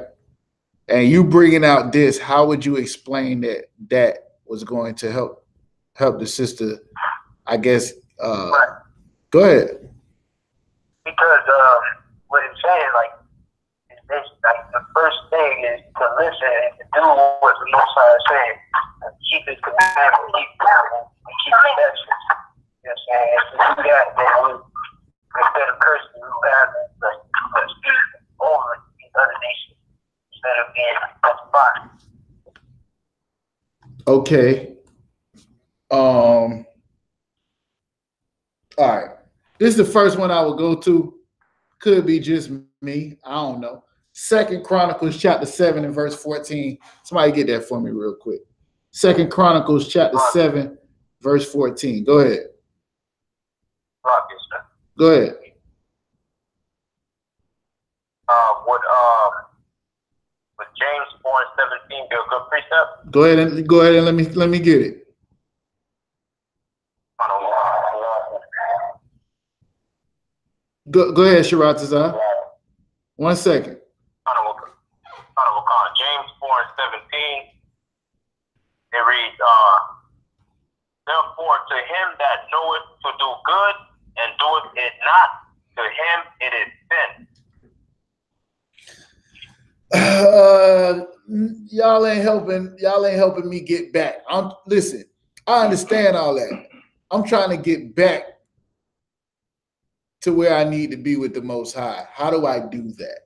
And you bringing out this, how would you explain that that was going to help the sister, I guess? Go ahead. Because what it's saying, like the first thing is to listen and to do what the Most High is saying. Keep his commandments, keep his statutes. You know what I'm saying? If we do that, then instead of cursing, we will have over these other nations instead of being body. Okay. All right. This is the first one I will go to. Could be just me. I don't know. 2 Chronicles chapter 7 and verse 14. Somebody get that for me real quick. 2 Chronicles chapter 7, verse 14. Go ahead. Go ahead. Would James 4:17 be a good precept? Go ahead and let me get it. Go ahead, Sharatazar. 1 second. James 4:17. It reads, therefore to him that knoweth to do good and doeth it not, to him it is sin. Y'all ain't helping me get back. Listen, I understand all that. I'm trying to get back to where I need to be with the Most High. How do I do that?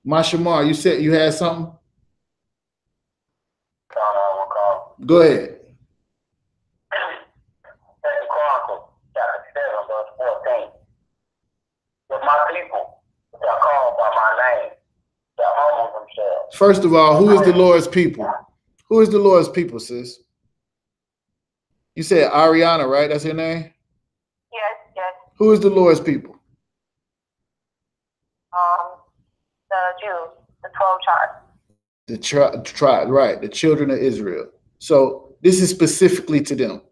Mashamar, you said you had something? Go ahead. 2 Chronicles chapter 7, verse 14. But my people shall call by my name, shall humble themselves. First of all, who is the Lord's people? Who is the Lord's people, sis? You said Ariana, right? That's her name? Yes, yes. Who is the Lord's people? The Jews, the 12 tribes. The tribe, right? The children of Israel. So this is specifically to them.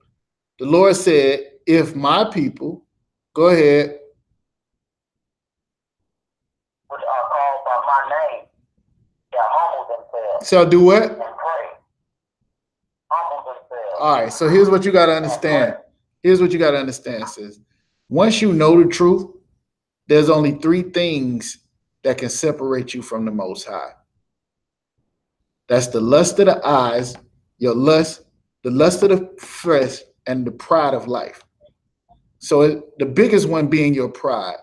The Lord said, if my people, go ahead. Which are called by my name, shall humble themselves. Shall do what? And pray. Humble themselves. All right, so here's what you got to understand. Here's what you got to understand, sis. Once you know the truth, there's only 3 things that can separate you from the Most High. That's the lust of the eyes, your lust, the lust of the flesh, and the pride of life. So the biggest one being your pride.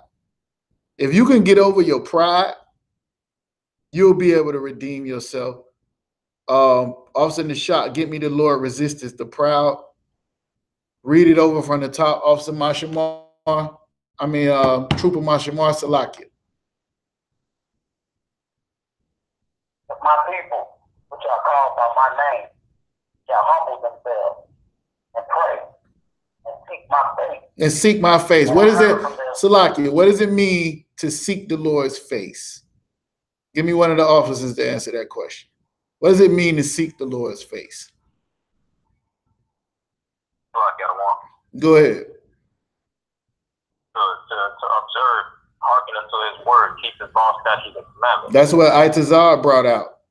If you can get over your pride, you'll be able to redeem yourself. Officer Nishak, get me the Lord resisteth the proud. Read it over from the top, Officer Mashamar. Trooper Mashamar Salakia. My people, which are called by my name, shall humble themselves and pray and seek my face. And seek my face. What is it, Salakia? What does it mean to seek the Lord's face? Give me one of the officers to answer that question. What does it mean to seek the Lord's face? Go ahead. To observe, hearken unto his word, keep his law, statutes, and commandments. That's what Itazar brought out.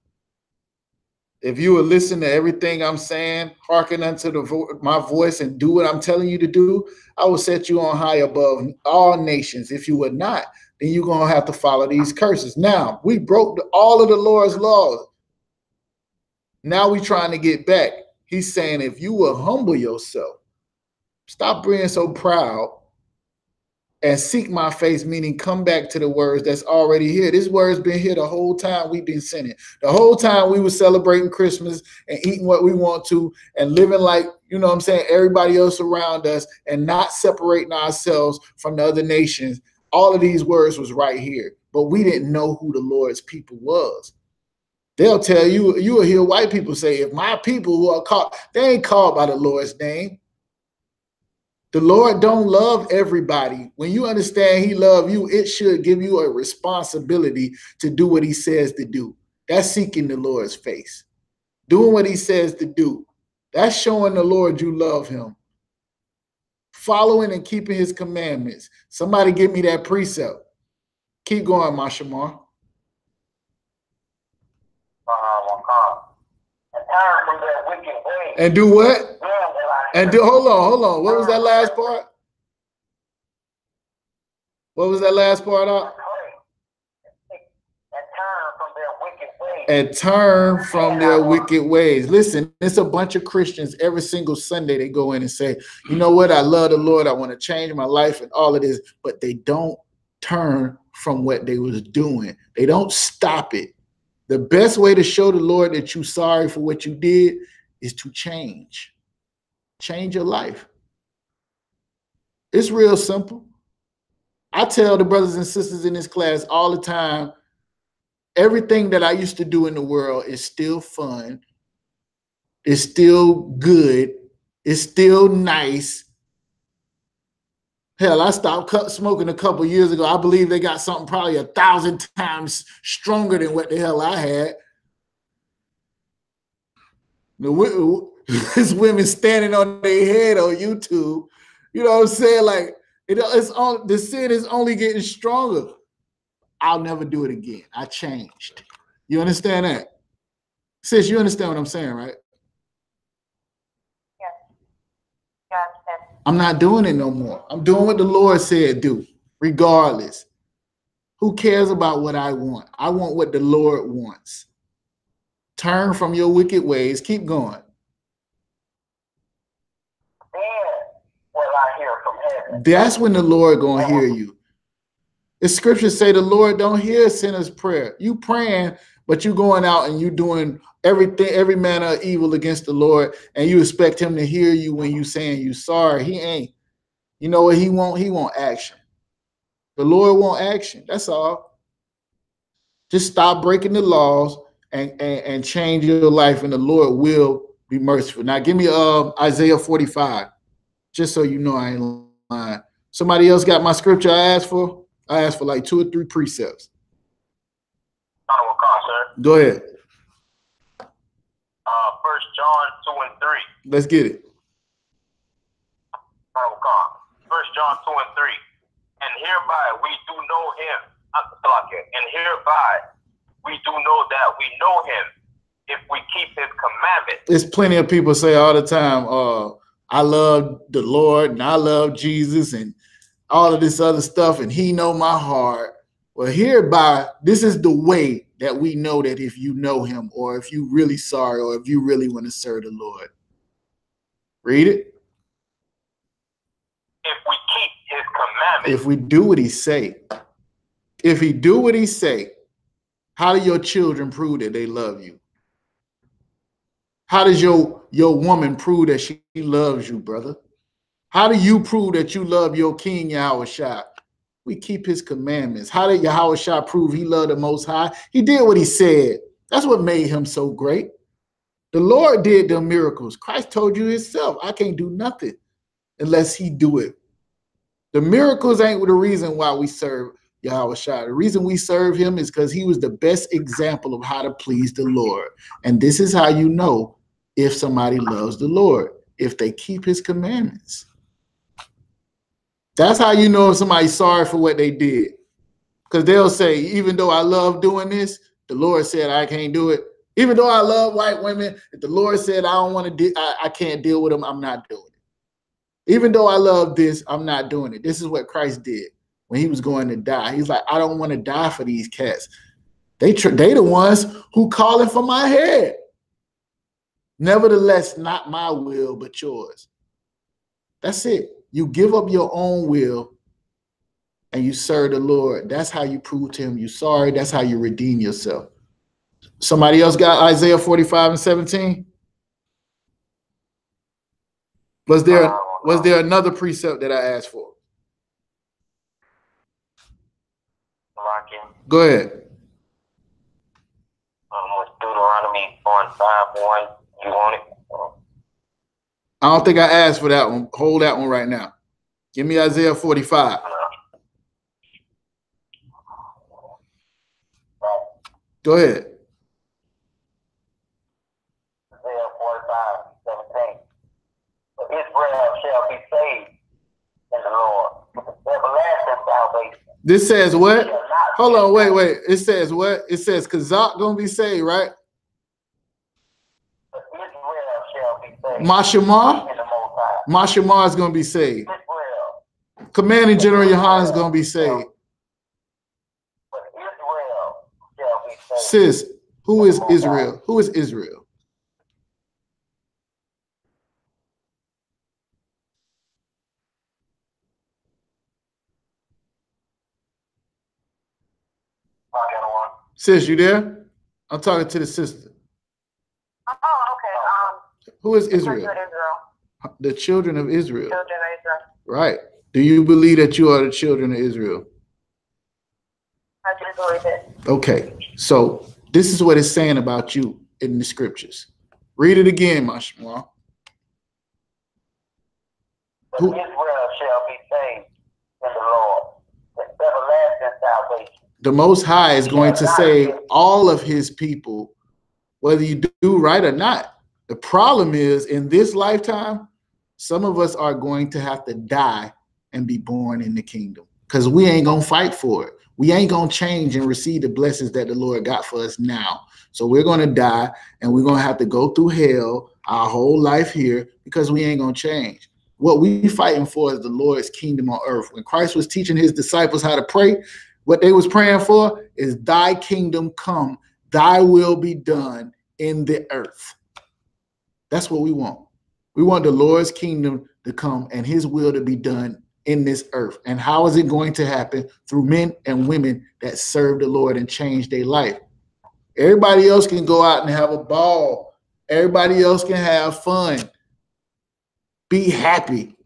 If you would listen to everything I'm saying, hearken unto my voice and do what I'm telling you to do, I will set you on high above all nations. If you would not, then you're going to have to follow these curses. Now, we broke all of the Lord's laws. Now we're trying to get back. He's saying, if you will humble yourself, stop being so proud, and seek my face, meaning come back to the words that's already here. This word's been here the whole time we've been sinning. The whole time we were celebrating Christmas and eating what we want to and living like, you know what I'm saying, everybody else around us and not separating ourselves from the other nations. All of these words was right here, but we didn't know who the Lord's people was. They'll tell you, you will hear white people say, if my people who are called, they ain't called by the Lord's name. The Lord don't love everybody. When you understand he loves you, it should give you a responsibility to do what he says to do. That's seeking the Lord's face. Doing what he says to do. That's showing the Lord you love him. Following and keeping his commandments. Somebody give me that precept. Keep going, Mashamar. And do what? And do, hold on. What was that last part? What was that last part out? And turn from their wicked ways. Listen, it's a bunch of Christians every single Sunday. They go in and say, you know what? I love the Lord. I want to change my life and all of this, but they don't turn from what they was doing. They don't stop it. The best way to show the Lord that you're sorry for what you did is to change. Change your life. It's real simple. I tell the brothers and sisters in this class all the time, everything that I used to do in the world is still fun. It's still good. It's still nice. Hell, I stopped smoking a couple years ago. I believe they got something probably 1,000 times stronger than what the hell I had. There's women standing on their head on YouTube. You know what I'm saying? Like, the sin is only getting stronger. I'll never do it again. I changed. You understand that? Sis, you understand what I'm saying, right? Yes. Yeah, I understand. I'm not doing it no more. I'm doing what the Lord said do, regardless. Who cares about what I want? I want what the Lord wants. Turn from your wicked ways. Keep going. Then will I hear from heaven. That's when the Lord gonna hear you. The scriptures say the Lord don't hear a sinner's prayer. You praying, but you going out and you doing everything, every manner of evil against the Lord, and you expect him to hear you when you saying you sorry. He ain't. You know what he want? He want action. The Lord want action. That's all. Just stop breaking the laws and change your life, and the Lord will be merciful. Now give me Isaiah 45, just so you know I ain't lying. Somebody else got my scripture I asked for? I asked for like 2 or 3 precepts. Go ahead. 1 John 2 and 3. Let's get it. 1 John 2 and 3. And hereby we do know him. And hereby we do know that we know him if we keep his commandments. There's plenty of people say all the time, I love the Lord and I love Jesus and all of this other stuff, and he know my heart. Well, hereby, this is the way that we know that if you know him, or if you really sorry, or if you really want to serve the Lord. Read it. If we keep his commandments. If we do what he say. If he do what he say, how do your children prove that they love you? How does your woman prove that she loves you, brother? How do you prove that you love your King Yahushua? We keep his commandments. How did Yahushua prove he loved the Most High? He did what he said. That's what made him so great. The Lord did the miracles. Christ told you himself, I can't do nothing unless he do it. The miracles ain't the reason why we serve Yahushua. The reason we serve him is because he was the best example of how to please the Lord. And this is how you know if somebody loves the Lord, if they keep his commandments. That's how you know if somebody's sorry for what they did. Because they'll say, even though I love doing this, the Lord said I can't do it. Even though I love white women, if the Lord said I don't want to, I can't deal with them, I'm not doing it. Even though I love this, I'm not doing it. This is what Christ did when he was going to die. He's like, I don't want to die for these cats. They the ones who calling for my head. Nevertheless, not my will, but yours. That's it. You give up your own will and you serve the Lord. That's how you prove to him you're sorry. That's how you redeem yourself. Somebody else got Isaiah 45 and 17? Was there another precept that I asked for? Go ahead. Deuteronomy 1:5:1. You want it? I don't think I asked for that one. Hold that one right now. Give me Isaiah 45. Go ahead. Isaiah 45:17. But Israel shall be saved in the Lord. Everlasting salvation. This says what? Hold on, wait. It says what? It says Kazak gonna be saved, right? But Israel shall be saved. Mashemar? In the Most High. Mashemar is gonna be saved. Israel. Commanding General Yohanan is gonna be saved. But Israel shall be saved. Sis, who is Israel? Who is Israel? Sis, you there? I'm talking to the sister. Oh, okay. Who is Israel? Israel. The children of Israel. Children of Israel. Right. Do you believe that you are the children of Israel? I do believe it. Okay. So this is what it's saying about you in the scriptures. Read it again, Mashma. But Israel shall be saved in the Lord. With everlasting salvation. The Most High is going to save all of his people, whether you do right or not. The problem is, in this lifetime, some of us are going to have to die and be born in the kingdom because we ain't going to fight for it. We ain't going to change and receive the blessings that the Lord got for us now. So we're going to die and we're going to have to go through hell our whole life here because we ain't going to change. What we fighting for is the Lord's kingdom on earth. When Christ was teaching his disciples how to pray, what they was praying for is thy kingdom come, thy will be done in the earth. That's what we want. We want the Lord's kingdom to come and his will to be done in this earth. And how is it going to happen? Through men and women that serve the Lord and change their life. Everybody else can go out and have a ball. Everybody else can have fun. Be happy.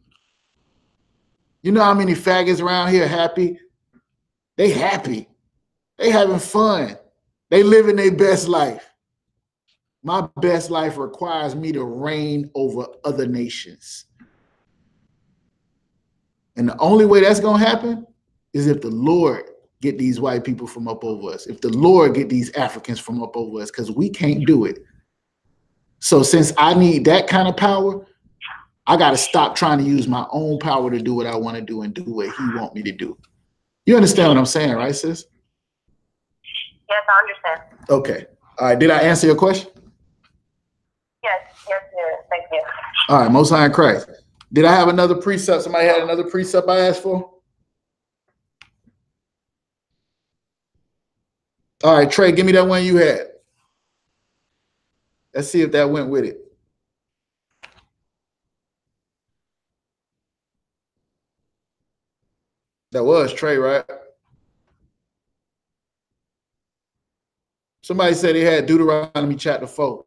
You know how many faggots around here happy? They happy. They having fun. They living their best life. My best life requires me to reign over other nations. And the only way that's going to happen is if the Lord get these white people from up over us. If the Lord get these Africans from up over us, because we can't do it. So since I need that kind of power, I got to stop trying to use my own power to do what I want to do and do what he want me to do. You understand what I'm saying, right, sis? Yes, I understand. Okay. All right. Did I answer your question? Yes, thank you. All right. Most High in Christ. Did I have another precept? Somebody had another precept I asked for? All right, Trey, give me that one you had. Let's see if that went with it. That was Trey, right? Somebody said he had Deuteronomy chapter 4.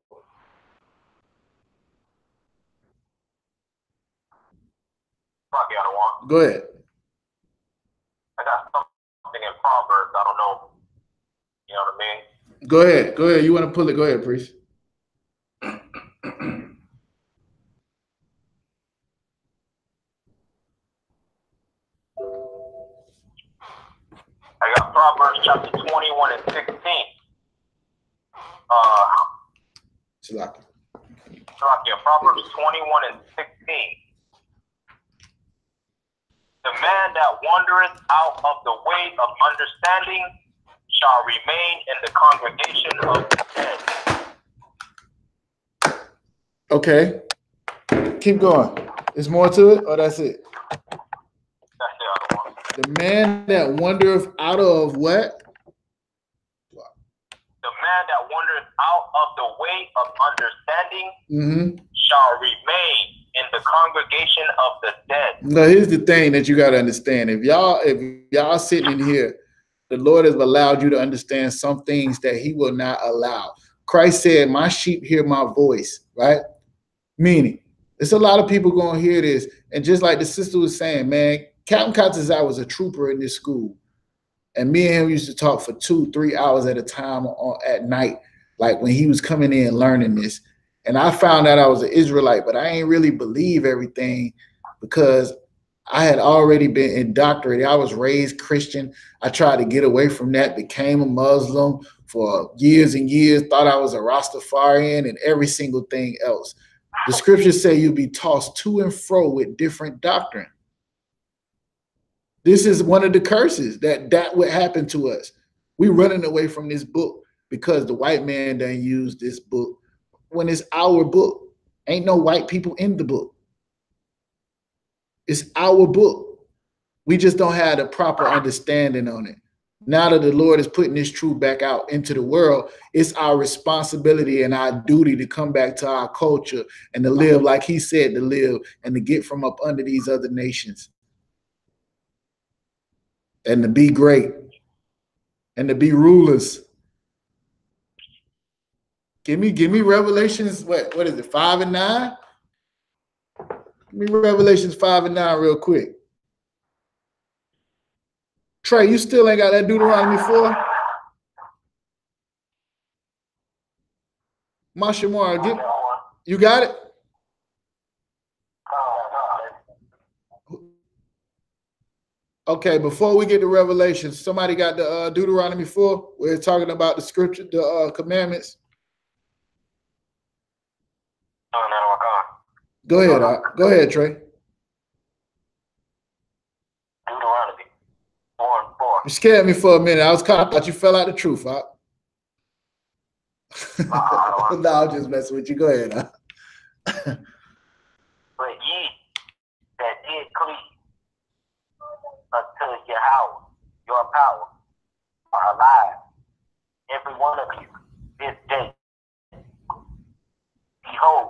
Go ahead. I got something in Proverbs. I don't know. You know what I mean? Go ahead. Go ahead. You want to pull it? Go ahead, priest. I got Proverbs chapter 21 and 16. Proverbs 21 and 16. The man that wandereth out of the way of understanding shall remain in the congregation of the dead. Okay. Keep going. Is more to it, or that's it? That's the other one. The man that wandereth out of what? The man that wandereth out of the way of understanding Mm-hmm. shall remain in the congregation of the dead. Now, here's the thing that you got to understand. If y'all sitting in here, the Lord has allowed you to understand some things that he will not allow. Christ said, my sheep hear my voice, right? Meaning, there's a lot of people going to hear this. And just like the sister was saying, man, Captain Katazai was a trooper in this school. And me and him used to talk for 2-3 hours at a time at night. like when he was coming in learning this. And I found out I was an Israelite, but I ain't really believe everything because I had already been indoctrinated. I was raised Christian. I tried to get away from that, became a Muslim for years and years, thought I was a Rastafarian and every single thing else. The scriptures say you'll be tossed to and fro with different doctrine. This is one of the curses that would happen to us. We running away from this book because the white man done use this book when it's our book. Ain't no white people in the book. It's our book. We just don't have the proper understanding on it. Now that the Lord is putting this truth back out into the world, it's our responsibility and our duty to come back to our culture and to live like he said to live and to get from up under these other nations and to be great and to be rulers. Give me Revelations, what is it, 5 and 9? Give me Revelations 5 and 9 real quick. Trey, you still ain't got that Deuteronomy 4? Mashamar, you got it? Okay, before we get to Revelation, somebody got the Deuteronomy 4? We're talking about the scripture, the commandments. Go ahead, go ahead, Trey. Deuteronomy 4 and 4. You scared me for a minute. I thought you fell out the truth, huh? No, I'm just messing with you. Go ahead, huh? But ye that did cleave unto Yahweh, your power, are alive, every one of you, this day. Behold,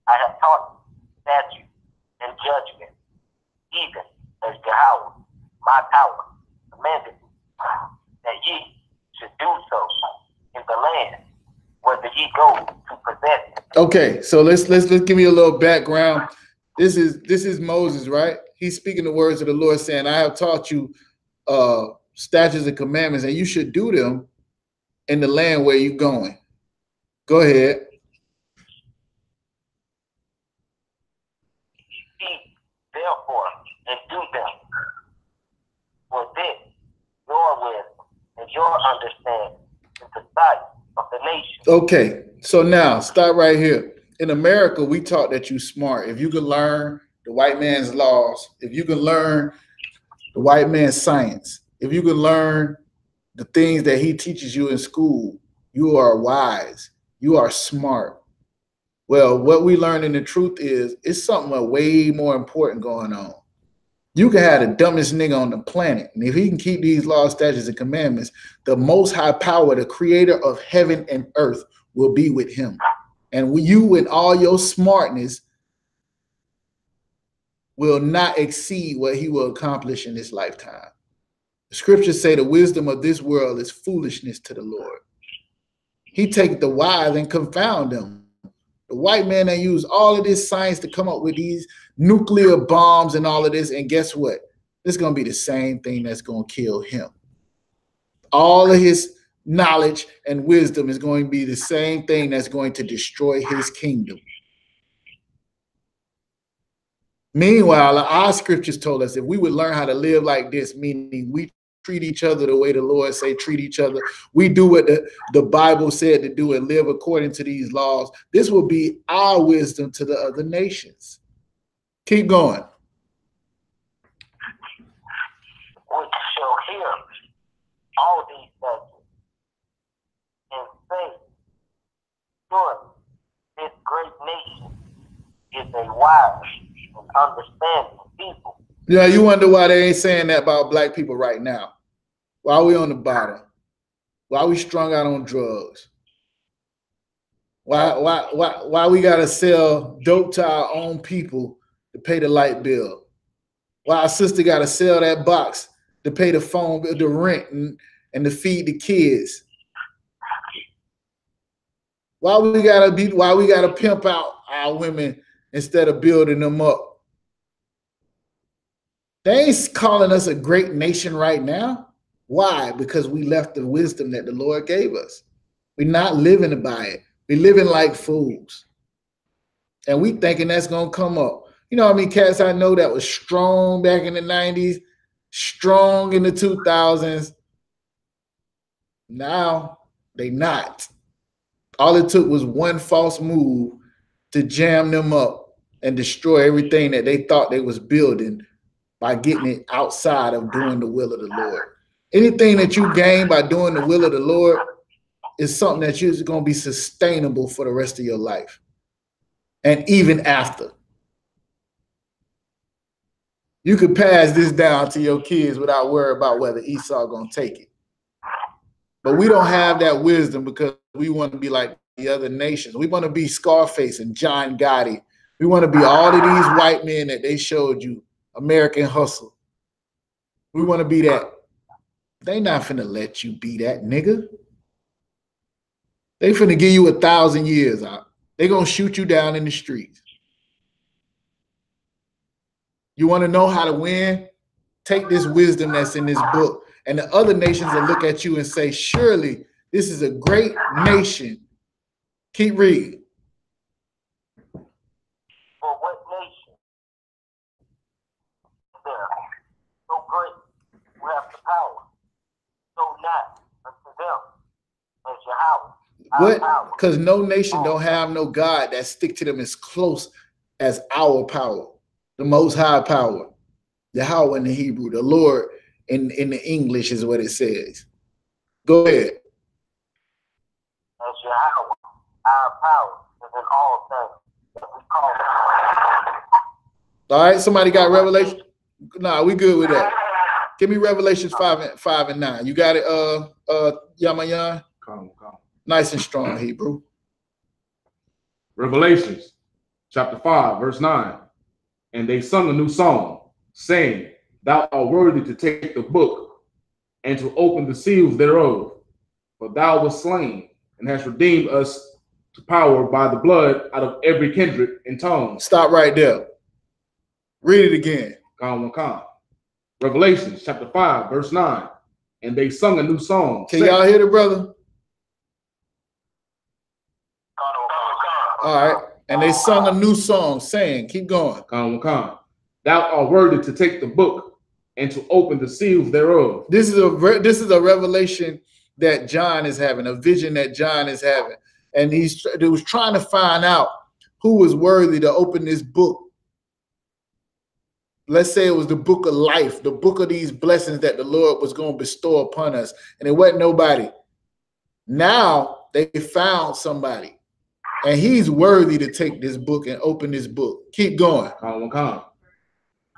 I have taught statute and judgment, even as Yahweh, my power, commanded that ye should do so in the land whether ye go to possess it. Okay, so let's give me a little background. This is Moses, right? He's speaking the words of the Lord, saying, I have taught you statutes and commandments, and you should do them in the land where you're going. Go ahead. Therefore, and do them. For this, your wisdom and your understanding in the sight of the nation. Okay, so now stop right here. In America, we taught that you smart. If you can learn the white man's laws, if you can learn the white man's science, if you can learn the things that he teaches you in school, you are wise, you are smart. Well, what we learn in the truth is it's something way more important going on. You can have the dumbest nigga on the planet, and if he can keep these laws, statutes, and commandments, the most high power, the creator of heaven and earth, will be with him. And you and all your smartness will not exceed what he will accomplish in this lifetime. The scriptures say the wisdom of this world is foolishness to the Lord. He take the wise and confound them. The white man that used all of this science to come up with these nuclear bombs and all of this, and guess what? It's going to be the same thing that's going to kill him. All of his knowledge and wisdom is going to be the same thing that's going to destroy his kingdom. Meanwhile, our scriptures told us if we would learn how to live like this, meaning we treat each other the way the Lord say treat each other, we do what the Bible said to do and live according to these laws, this will be our wisdom to the other nations. Keep going. Which shall hear all these things and say, surely this great nation is a wise and understanding people. Yeah, you wonder why they ain't saying that about black people right now. Why are we on the bottom? Why are we strung out on drugs? Why we gotta sell dope to our own people to pay the light bill? Why our sister gotta sell that box to pay the phone bill, the rent, and to feed the kids? Why we gotta pimp out our women instead of building them up? They ain't calling us a great nation right now. Why? Because we left the wisdom that the Lord gave us. We're not living by it. We're living like fools. And we thinking that's going to come up. You know how many cats I know that was strong back in the 90s, strong in the 2000s. Now they not. All it took was one false move to jam them up and destroy everything that they thought they was building by getting it outside of doing the will of the Lord. Anything that you gain by doing the will of the Lord is something that you're going to be sustainable for the rest of your life. And even after. You could pass this down to your kids without worrying about whether Esau going to take it. But we don't have that wisdom because we want to be like the other nations. We want to be Scarface and John Gotti. We want to be all of these white men that they showed you, American Hustle. We want to be that. They not finna let you be that, nigga. They finna give you 1,000 years out. They gonna shoot you down in the streets. You want to know how to win? Take this wisdom that's in this book. And the other nations will look at you and say, surely this is a great nation. Keep reading. For what nation? There, so great, who have the power, so not unto them as Yahweh. What? Because no nation don't have no God that stick to them as close as our power, the Most High power, Yahweh in the Hebrew, the Lord in the English is what it says. Go ahead. As Yahweh, our power is in all things that we call it. All right, somebody got Revelation? Nah, we good with that. Give me Revelations 5 and 9. You got it, Yamayan? Come. Nice and strong, Hebrew. Revelations chapter 5, verse 9. And they sung a new song, saying, Thou art worthy to take the book and to open the seals thereof. For thou wast slain and hast redeemed us to power by the blood out of every kindred and tongue. Stop right there. Read it again. Come. Revelations chapter 5, verse 9. And they sung a new song. Can y'all hear the brother? All right. And they sung a new song saying, keep going. Come. Thou art worthy to take the book and to open the seals thereof. This is a revelation that John is having, a vision that John is having. And he was trying to find out who was worthy to open this book. Let's say it was the book of life, the book of these blessings that the Lord was going to bestow upon us. And it wasn't nobody. Now they found somebody. And he's worthy to take this book and open this book. Keep going. Come.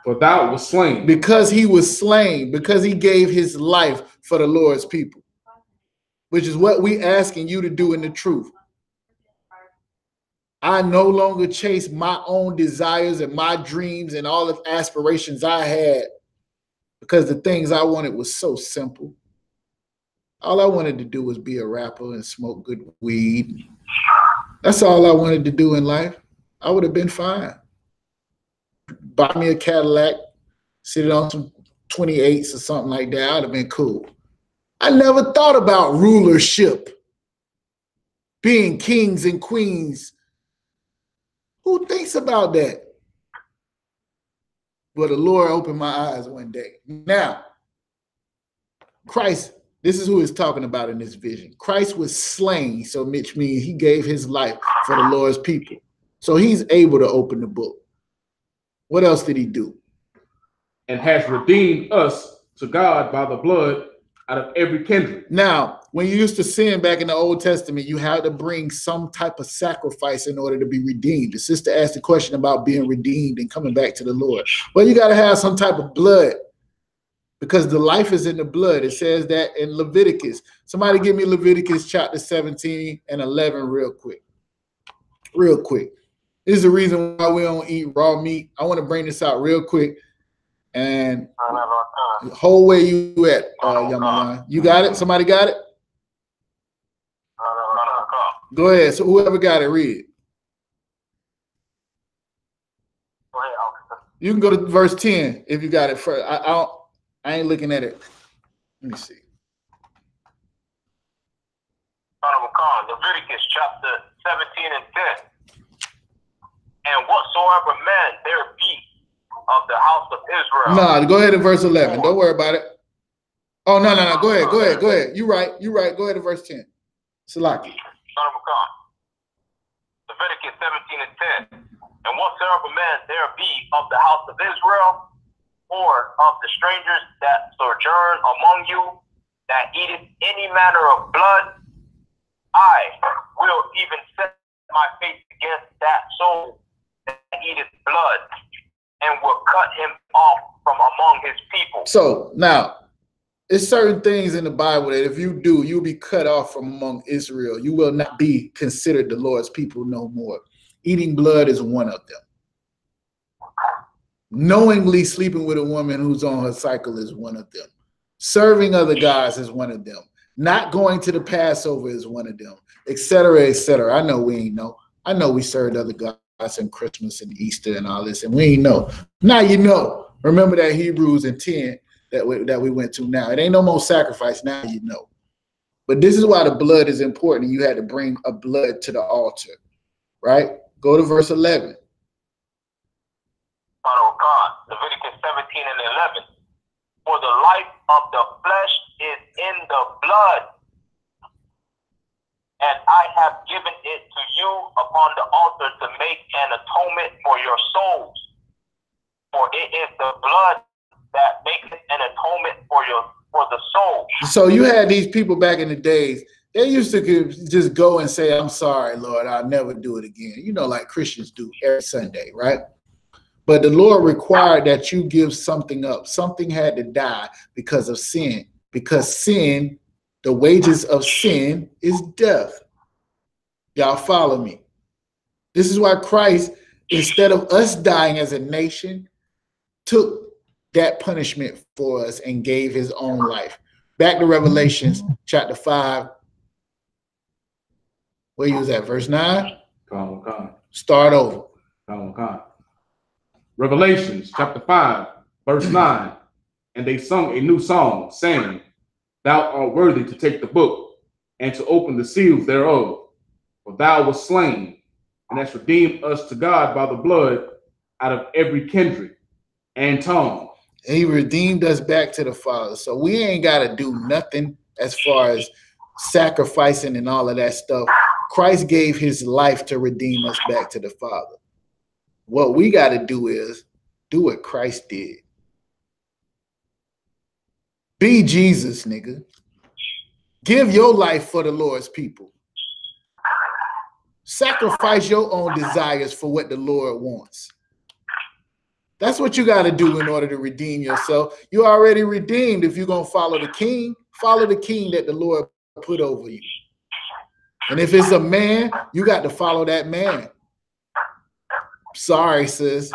For thou was slain. Because he was slain, because he gave his life for the Lord's people, which is what we asking you to do in the truth. I no longer chase my own desires and my dreams and all the aspirations I had because the things I wanted was so simple. All I wanted to do was be a rapper and smoke good weed. That's all I wanted to do in life. I would have been fine. Buy me a Cadillac, sit on some 28s or something like that. I'd have been cool. I never thought about rulership, being kings and queens. Who thinks about that? But the Lord opened my eyes one day. Now, Christ, this is who he's talking about in this vision. Christ was slain, so which means he gave his life for the Lord's people. So he's able to open the book. What else did he do? And has redeemed us to God by the blood out of every kindred. Now, when you used to sin back in the Old Testament, you had to bring some type of sacrifice in order to be redeemed. The sister asked the question about being redeemed and coming back to the Lord. Well, you got to have some type of blood because the life is in the blood. It says that in Leviticus. Somebody give me Leviticus chapter 17 and 11 real quick. Real quick. This is the reason why we don't eat raw meat. I want to bring this out real quick. And the whole way you at, Yamayan. You got it? Somebody got it? Go ahead. So whoever got it, read it. You can go to verse 10 if you got it first. I ain't looking at it. Let me see. Leviticus chapter 17 and 10. And whatsoever man there be of the house of Israel. Nah, go ahead to verse 11. Don't worry about it. Oh, no. Go ahead. You're right. Go ahead to verse 10. Salaki. Leviticus 17 and 10. And whatsoever man there be of the house of Israel, or of the strangers that sojourn among you, that eateth any manner of blood, I will even set my face against that soul that eateth blood, and will cut him off from among his people. So now, it's certain things in the Bible that if you do, you'll be cut off from among Israel. You will not be considered the Lord's people no more. Eating blood is one of them. Knowingly sleeping with a woman who's on her cycle is one of them. Serving other gods is one of them. Not going to the Passover is one of them, etc., etc. I know we ain't know. I know we served other gods in Christmas and Easter and all this, and we ain't know. Now you know. Remember that Hebrews and 10 that we went to now. It ain't no more sacrifice. Now you know. But this is why the blood is important. You had to bring a blood to the altar, right? Go to verse 11. Oh God, Leviticus 17 and 11. For the life of the flesh is in the blood, and I have given it to you upon the altar to make an atonement for your souls. For it is the blood that maketh an atonement for the soul. So you had these people back in the days, they used to just go and say, I'm sorry, Lord, I'll never do it again. You know, like Christians do every Sunday, right? But the Lord required that you give something up. Something had to die because of sin. Because sin, the wages of sin is death. Y'all follow me? This is why Christ, instead of us dying as a nation, took that punishment for us and gave his own life. Back to Revelations chapter 5. Where you was at? Verse 9? Come on. Start over. Come on. Revelations chapter 5, verse 9. And they sung a new song, saying, Thou art worthy to take the book and to open the seals thereof. For thou wast slain, and hast redeemed us to God by the blood out of every kindred and tongue. And he redeemed us back to the Father. So we ain't got to do nothing as far as sacrificing and all of that stuff. Christ gave his life to redeem us back to the Father. What we got to do is do what Christ did. Be Jesus, nigga. Give your life for the Lord's people. Sacrifice your own desires for what the Lord wants. That's what you got to do in order to redeem yourself. You're already redeemed if you're going to follow the king. Follow the king that the Lord put over you. And if it's a man, you got to follow that man. Sorry, sis.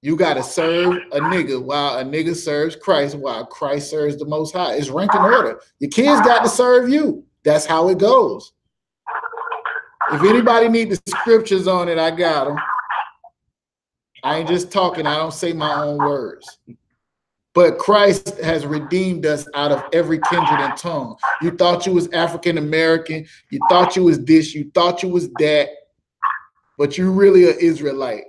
You got to serve a nigga while a nigga serves Christ, while Christ serves the Most High. It's rank and order. Your kids got to serve you. That's how it goes. If anybody need the scriptures on it, I got them. I ain't just talking. I don't say my own words. But Christ has redeemed us out of every kindred and tongue. You thought you was African American. You thought you was this. You thought you was that. But you really an Israelite.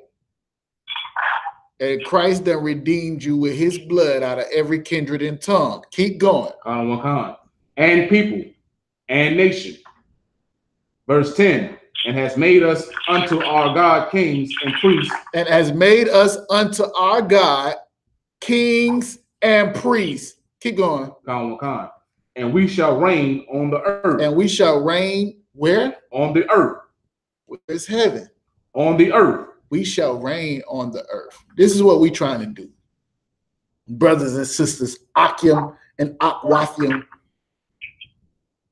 And Christ done redeemed you with his blood out of every kindred and tongue. Keep going. And people and nation. Verse 10. And has made us unto our God kings and priests. And has made us unto our God kings and priests. Keep going. And we shall reign on the earth. And we shall reign where? On the earth. Where's heaven? On the earth. We shall reign on the earth. This is what we're trying to do. Brothers and sisters, Akim and Akwathim.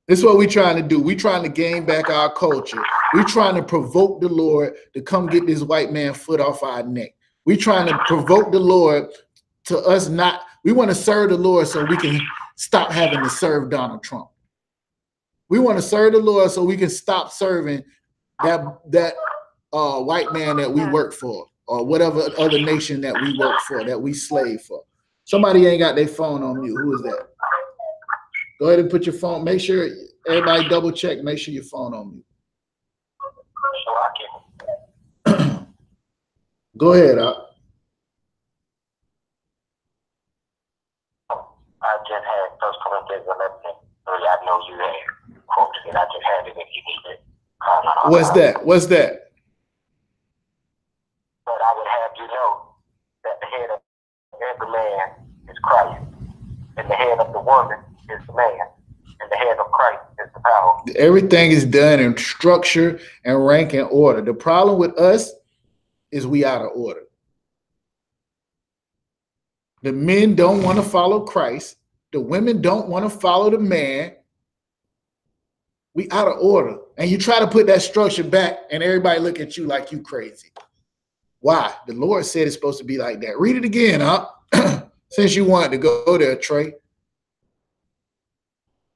This is what we're trying to do. We're trying to gain back our culture. We're trying to provoke the Lord to come get this white man foot off our neck. We're trying to provoke the Lord to us not. We want to serve the Lord so we can stop having to serve Donald Trump. We want to serve the Lord so we can stop serving that white man that we work for, or whatever other nation that we work for, that we slave for. Somebody ain't got their phone on mute. Who is that? Go ahead and put your phone. Make sure Everybody double check. Make sure your phone on mute. So I can. Go ahead, I just had 1 Corinthians 11:3. I know you had quoted it. I just had it if you need it. What's that? What's that? But I would have you know that the head of every man is Christ, and the head of the woman is the man, and the head of Christ is the power. Everything is done in structure and rank and order. The problem with us is we out of order. The men don't want to follow Christ. The women don't want to follow the man. We out of order. And you try to put that structure back and everybody look at you like you crazy. Why? The Lord said it's supposed to be like that. Read it again, huh? Since you wanted to go there, Trey.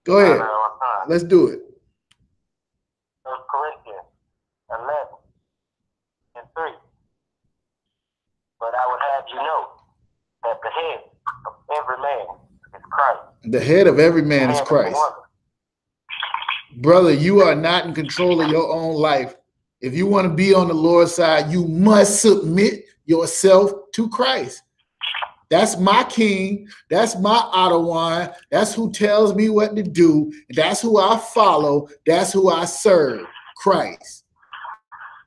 Go ahead. Let's do it. 1 Corinthians 11:3. But I would have you know that the head of every man is Christ. The head of every man is Christ. Brother, you are not in control of your own life. If you want to be on the Lord's side, you must submit yourself to Christ. That's my king. That's my Ottawa. That's who tells me what to do. That's who I follow. That's who I serve, Christ.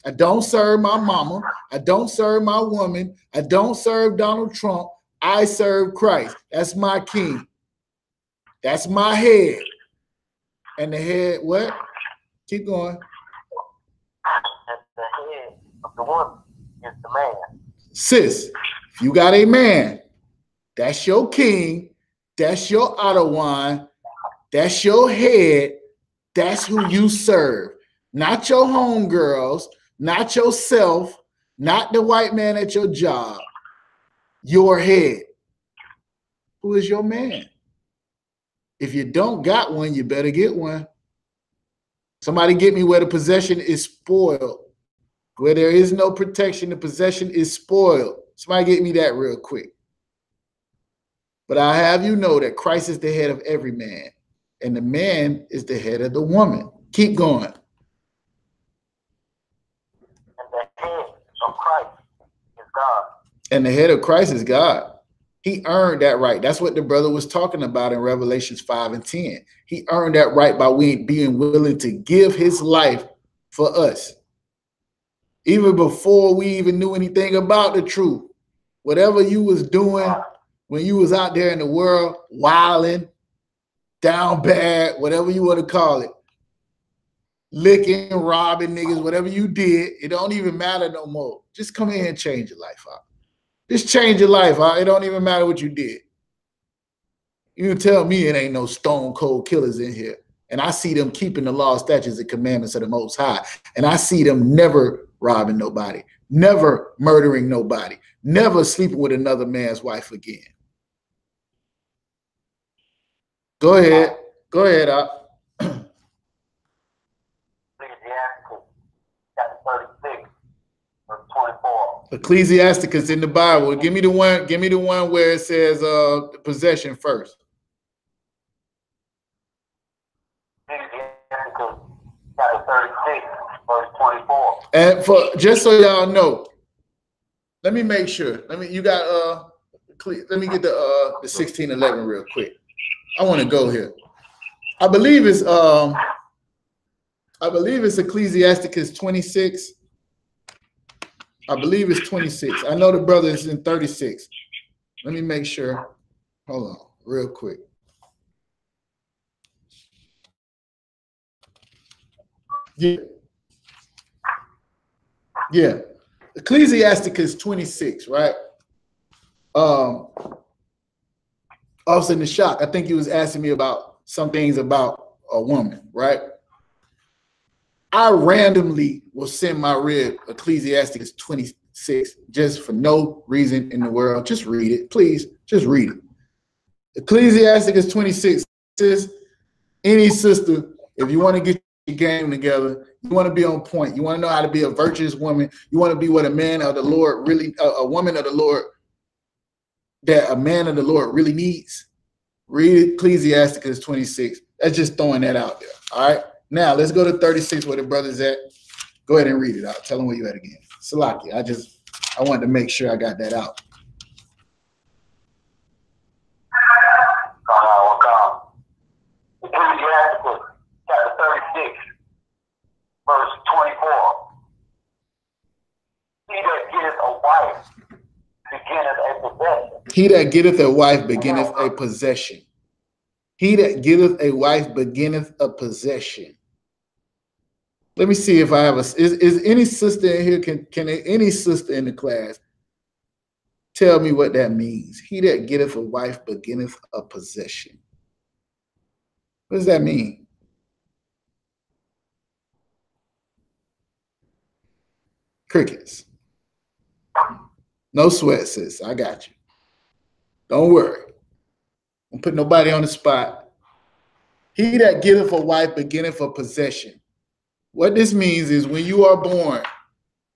I don't serve my mama. I don't serve my woman. I don't serve Donald Trump. I serve Christ. That's my king. That's my head. And the head, what? Keep going. And the head of the woman is the man. Sis, if you got a man, that's your king. That's your Ottawa. That's your head. That's who you serve. Not your homegirls. Not yourself, not the white man at your job, your head. Who is your man? If you don't got one, you better get one. Somebody get me where the possession is spoiled. Where there is no protection, the possession is spoiled. Somebody get me that real quick. But I have you know that Christ is the head of every man, and the man is the head of the woman. Keep going. And the head of Christ is God. He earned that right. That's what the brother was talking about in Revelations 5:10. He earned that right by being willing to give his life for us. Even before we even knew anything about the truth. Whatever you was doing when you was out there in the world, wilding, down bad, whatever you want to call it, licking, robbing niggas, whatever you did, it don't even matter no more. Just come in and change your life out. Just change your life out. It don't even matter what you did. You tell me it ain't no stone cold killers in here. And I see them keeping the law, statutes, and commandments of the Most High. And I see them never robbing nobody, never murdering nobody, never sleeping with another man's wife again. Go ahead. Go ahead, Ecclesiasticus in the Bible. Give me the one where it says possession first. Chapter 36, verse 24. And for just so y'all know, let me make sure. Let me get the 1611 real quick. I want to go here. I believe it's Ecclesiasticus 26. I believe it's 26. I know the brother is in 36. Let me make sure. Hold on, real quick. Yeah. Ecclesiasticus 26, right? Officer Nishak, I think he was asking me about some things about a woman, right? I randomly will send my rib Ecclesiasticus 26 just for no reason in the world. Just read it, please. Just read it. Ecclesiasticus 26 says, any sister, if you want to get your game together, you want to be on point, you want to know how to be a virtuous woman, you want to be what a man of the Lord really, a woman of the Lord, that a man of the Lord really needs. Read Ecclesiasticus 26, That's just throwing that out there. All right. Now let's go to 36 where the brother's at. Go ahead and read it out. Tell them where you at again. Salaki. I wanted to make sure I got that out. Ecclesiasticus chapter 36, verse 24. He that getteth a wife beginneth a possession. He that getteth a wife beginneth a possession. He that getteth a wife beginneth a possession. Let me see if I have is any sister in here, can any sister in the class tell me what that means? He that getteth a wife beginneth a possession. What does that mean? Crickets. No sweat, sis. I got you. Don't worry. Don't put nobody on the spot. He that getteth a wife beginneth a possession. What this means is when you are born,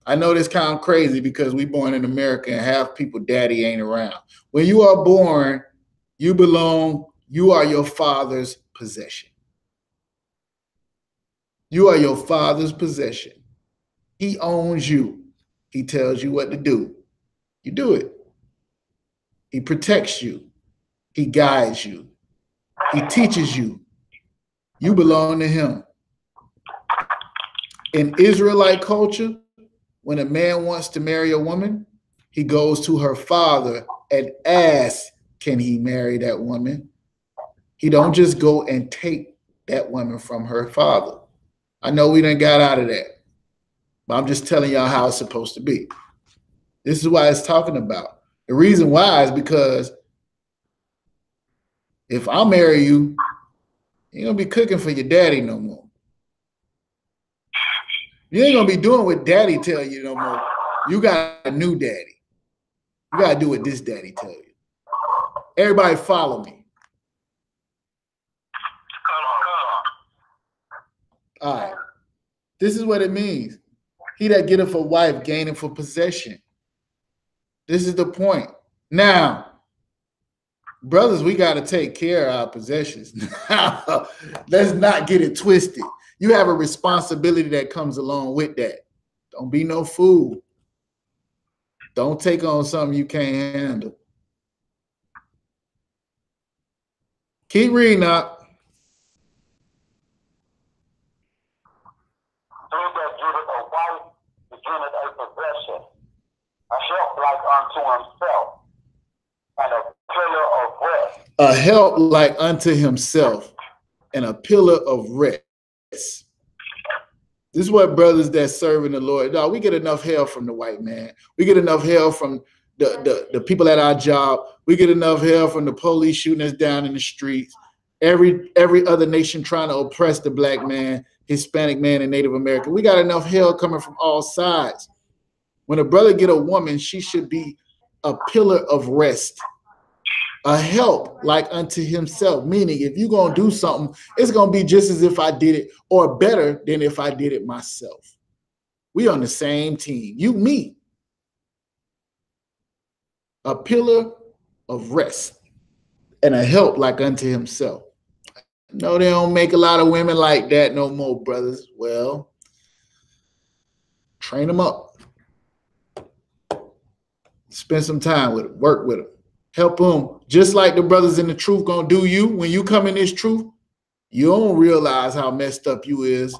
I know this kind of crazy because we born in America and half people daddy ain't around. When you are born, you are your father's possession. You are your father's possession. He owns you. He tells you what to do. You do it. He protects you. He guides you. He teaches you. You belong to him. In Israelite culture, when a man wants to marry a woman, he goes to her father and asks, can he marry that woman? He don't just go and take that woman from her father. I know we done got out of that, but I'm just telling y'all how it's supposed to be. This is why it's talking about. The reason why is because if I marry you, you ain't gonna be cooking for your daddy no more. You ain't gonna be doing what daddy tell you no more. You got a new daddy. You gotta do what this daddy tell you. Everybody follow me. All right. This is what it means. He that getteth a wife gaineth for possession. This is the point. Now, brothers, we got to take care of our possessions. Let's not get it twisted. You have a responsibility that comes along with that. Don't be no fool. Don't take on something you can't handle. Keep reading up. He that getteth a wife beginneth a possession, a help like unto himself, and a pillar of rest. A help like unto himself, and a pillar of rest. This is what brothers that serving the Lord. No, we get enough hell from the white man. We get enough hell from the people at our job. We get enough hell from the police shooting us down in the streets. Every other nation trying to oppress the black man, Hispanic man, and Native American. We got enough hell coming from all sides. When a brother get a woman, she should be a pillar of rest, a help like unto himself. Meaning, if you're going to do something, it's going to be just as if I did it or better than if I did it myself. We on the same team. You, me. A pillar of rest and a help like unto himself. No, they don't make a lot of women like that no more, brothers. Well, train them up. Spend some time with them. Work with them. Help them. Just like the brothers in the truth gonna do you. When you come in this truth, you don't realize how messed up you is.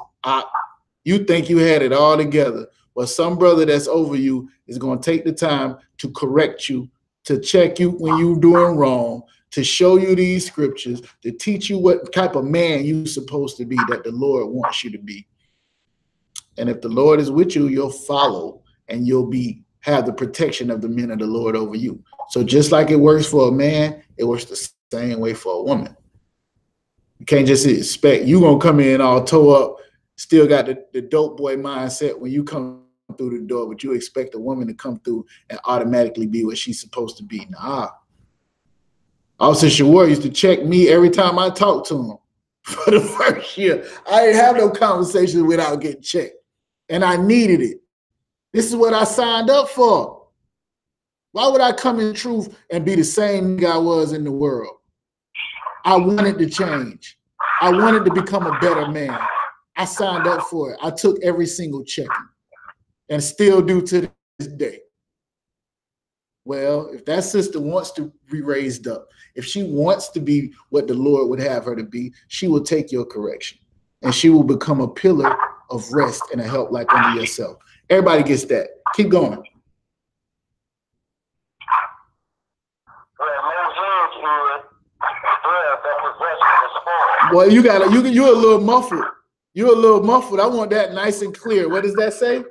You think you had it all together. But some brother that's over you is gonna take the time to correct you, to check you when you're doing wrong, to show you these scriptures, to teach you what type of man you're supposed to be, that the Lord wants you to be. And if the Lord is with you, you'll follow and you'll have the protection of the men of the Lord over you. So just like it works for a man, it works the same way for a woman. You can't just expect you're going to come in all toe up, still got the dope boy mindset when you come through the door, but you expect a woman to come through and automatically be what she's supposed to be. Nah. Officer Shawar used to check me every time I talked to him for the first year. I didn't have no conversations without getting checked, and I needed it. This is what I signed up for. Why would I come in truth and be the same guy I was in the world? I wanted to change. I wanted to become a better man. I signed up for it. I took every single check and still do to this day. Well, if that sister wants to be raised up, if she wants to be what the Lord would have her to be, she will take your correction and she will become a pillar of rest and a help like unto yourself. Everybody gets that. Keep going. Well, you're a little muffled. You're a little muffled. I want that nice and clear. What does that say?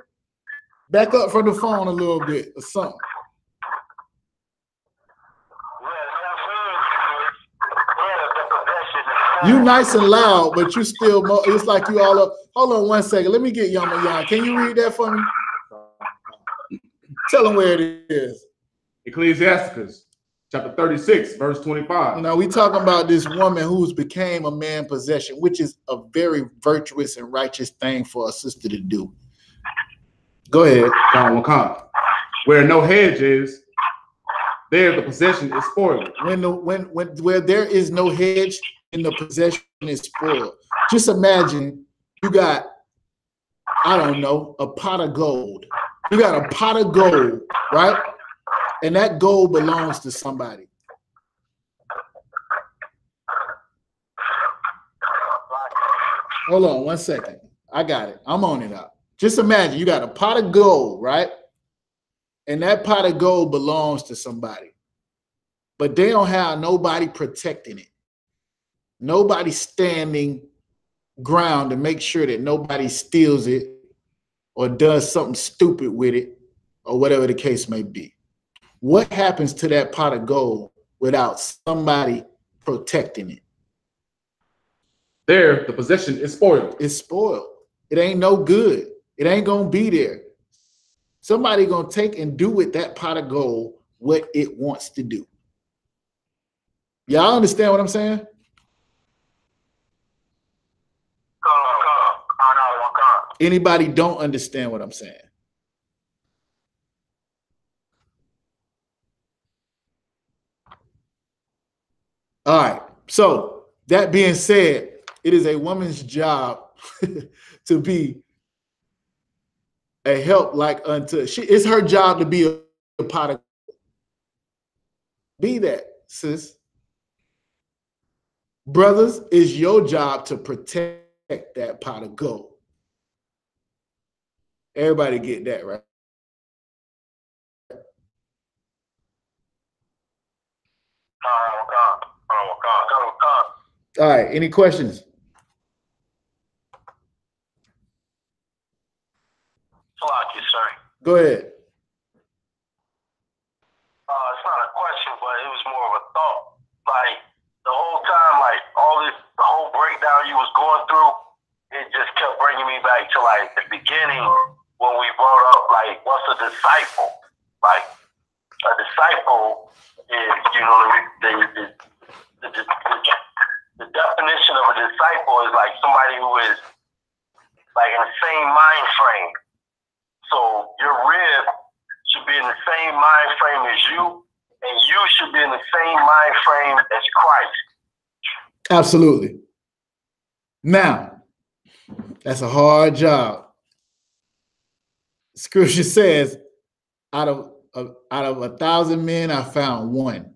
Back up from the phone a little bit or something. You nice and loud, but you still, it's like you all up. Hold on 1 second. Let me get Yama. Can you read that for me? Tell them where it is. Ecclesiasticus chapter 36, verse 25. Now we talking about this woman who's became a man possession, which is a very virtuous and righteous thing for a sister to do. Go ahead. Where no hedge is, there the possession is spoiled. Where there is no hedge, and the possession is spoiled. Just imagine you got, I don't know, a pot of gold. You got a pot of gold, right? And that gold belongs to somebody. Hold on 1 second. I got it. I'm on it up. Just imagine you got a pot of gold, right? And that pot of gold belongs to somebody. But they don't have nobody protecting it. Nobody standing ground to make sure that nobody steals it or does something stupid with it or whatever the case may be. What happens to that pot of gold without somebody protecting it? There, the possession is spoiled. It's spoiled. It ain't no good. It ain't gonna be there. Somebody gonna take and do with that pot of gold what it wants to do. Y'all understand what I'm saying? Anybody don't understand what I'm saying? All right. So that being said, it is a woman's job to be a help like unto. It's her job to be a pot of. Be that, sis. Brothers, it's your job to protect that pot of gold. Everybody get that, right? All right, any questions? Go ahead. It's not a question, but it was more of a thought. Like the whole time, like all this, the whole breakdown you was going through, it just kept bringing me back to like the beginning when we brought up like what's a disciple? Like a disciple is, you know, the definition of a disciple is like somebody who is like in the same mind frame. So your rib should be in the same mind frame as you, and you should be in the same mind frame as Christ. Absolutely. Now, that's a hard job. Scripture says, out of 1,000 men, I found one.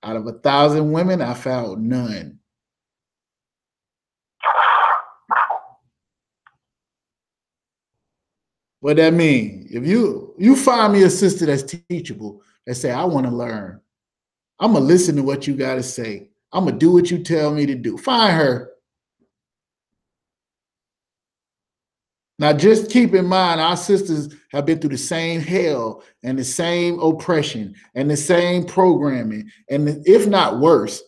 Out of 1,000 women, I found none. What that mean? If you find me a sister that's teachable, that say, I want to learn. I'm going to listen to what you got to say. I'm going to do what you tell me to do. Find her. Now, just keep in mind, our sisters have been through the same hell and the same oppression and the same programming. And if not worse,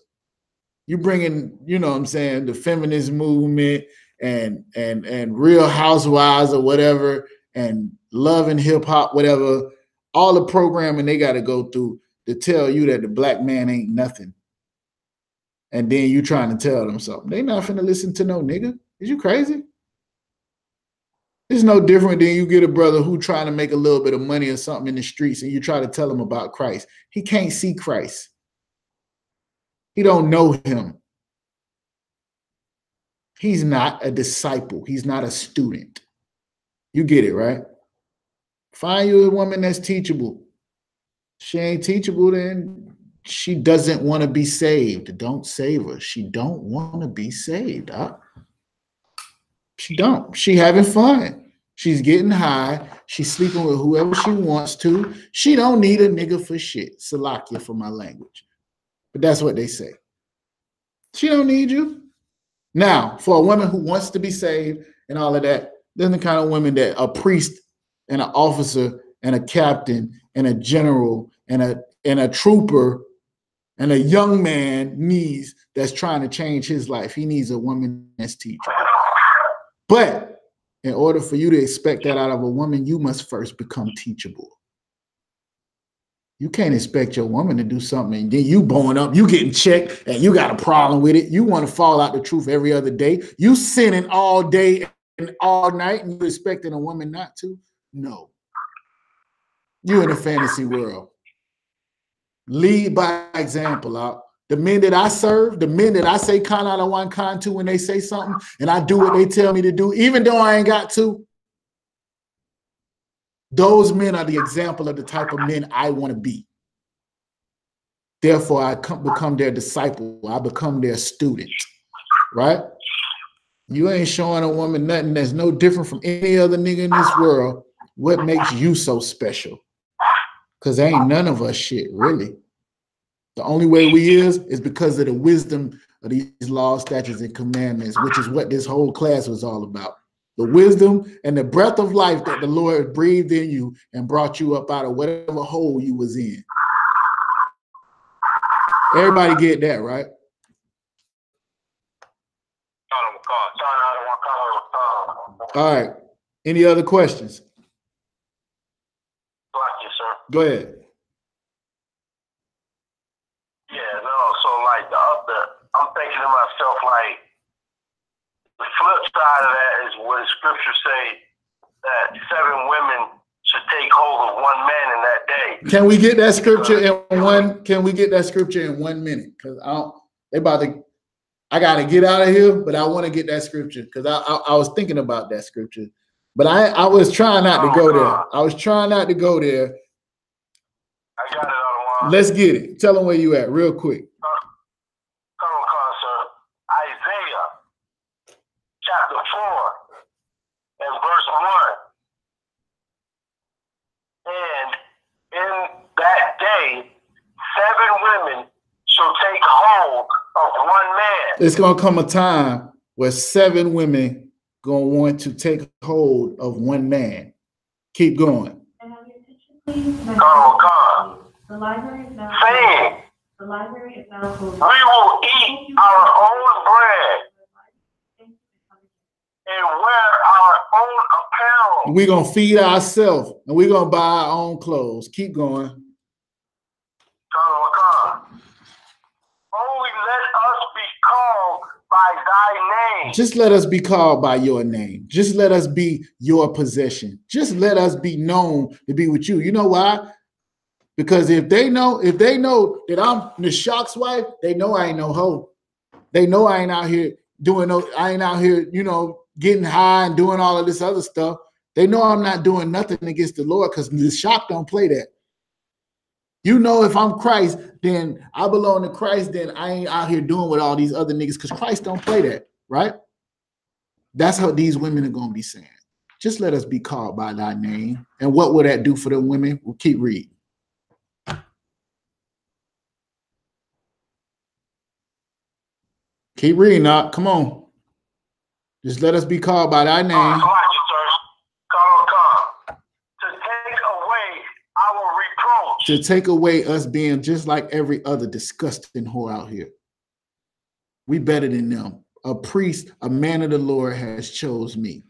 you bring in, you know what I'm saying, the feminist movement and Real Housewives or whatever, and Love and Hip Hop, whatever, all the programming they got to go through to tell you that the black man ain't nothing. And then you trying to tell them something. They not finna listen to no nigga. Is you crazy? It's no different than you get a brother who trying to make a little bit of money or something in the streets and you try to tell him about Christ. He can't see Christ. He don't know him. He's not a disciple. He's not a student. You get it, right? Find you a woman that's teachable. She ain't teachable, then she doesn't want to be saved. Don't save her. She don't want to be saved. Huh? She don't. She having fun. She's getting high. She's sleeping with whoever she wants to. She don't need a nigga for shit. Salakia for my language. But that's what they say. She don't need you. Now, for a woman who wants to be saved and all of that, then the kind of women that a priest and an officer and a captain and a general and a trooper and a young man needs, that's trying to change his life. He needs a woman that's teachable. But in order for you to expect that out of a woman, you must first become teachable. You can't expect your woman to do something and then you blowing up, you getting checked and you got a problem with it. You want to fall out the truth every other day. You sinning all day and all night and you expecting a woman not to? No. You in a fantasy world. Lead by example. Out. The men that I serve, the men that I say con out of one, con two when they say something and I do what they tell me to do, even though I ain't got to, those men are the example of the type of men I want to be. Therefore, I become their disciple. I become their student, right? You ain't showing a woman nothing that's no different from any other nigga in this world. What makes you so special? Because ain't none of us shit, really. The only way we is because of the wisdom of these laws, statutes, and commandments, which is what this whole class was all about. The wisdom and the breath of life that the Lord breathed in you and brought you up out of whatever hole you was in. Everybody get that, right? All right. Any other questions? Go ahead. Yeah, no, so like I'm thinking to myself, like, the flip side of that is what the scriptures say, that 7 women should take hold of one man in that day. Can we get that scripture in 1 minute? Because I gotta get out of here, but I want to get that scripture because I was thinking about that scripture. But I was trying not to go there. I was trying not to go there. I got it, Ottawan. Let's get it. Tell them where you at real quick. Come on, sir. Isaiah chapter 4 and verse 1. And in that day, 7 women shall take hold of one man. It's gonna come a time where 7 women gonna want to take hold of one man. Keep going. The library is now saying, the library is now closed. We will eat our own bread and wear our own apparel. We're gonna feed ourselves and we're gonna buy our own clothes. Keep going. Only let us be called by thy name. Just let us be called by your name. Just let us be your possession. Just let us be known to be with you. You know why? Because if they know that I'm Nishak's wife, they know I ain't no hoe. They know I ain't out here getting high and doing all of this other stuff. They know I'm not doing nothing against the Lord because Nishak don't play that. You know, if I'm Christ, then I belong to Christ, then I ain't out here doing with all these other niggas because Christ don't play that, right? That's how these women are going to be saying. Just let us be called by thy name. And what will that do for them women? We'll keep reading. Keep reading, now. Come on. Just let us be called by thy name. To take away us being just like every other disgusting whore out here. We better than them. A priest, a man of the Lord has chose me.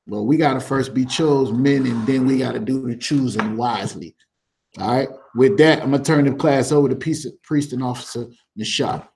Well, we got to first be chose men, and then we got to do the choosing wisely. All right. With that, I'm going to turn the class over to priest and officer Nishak.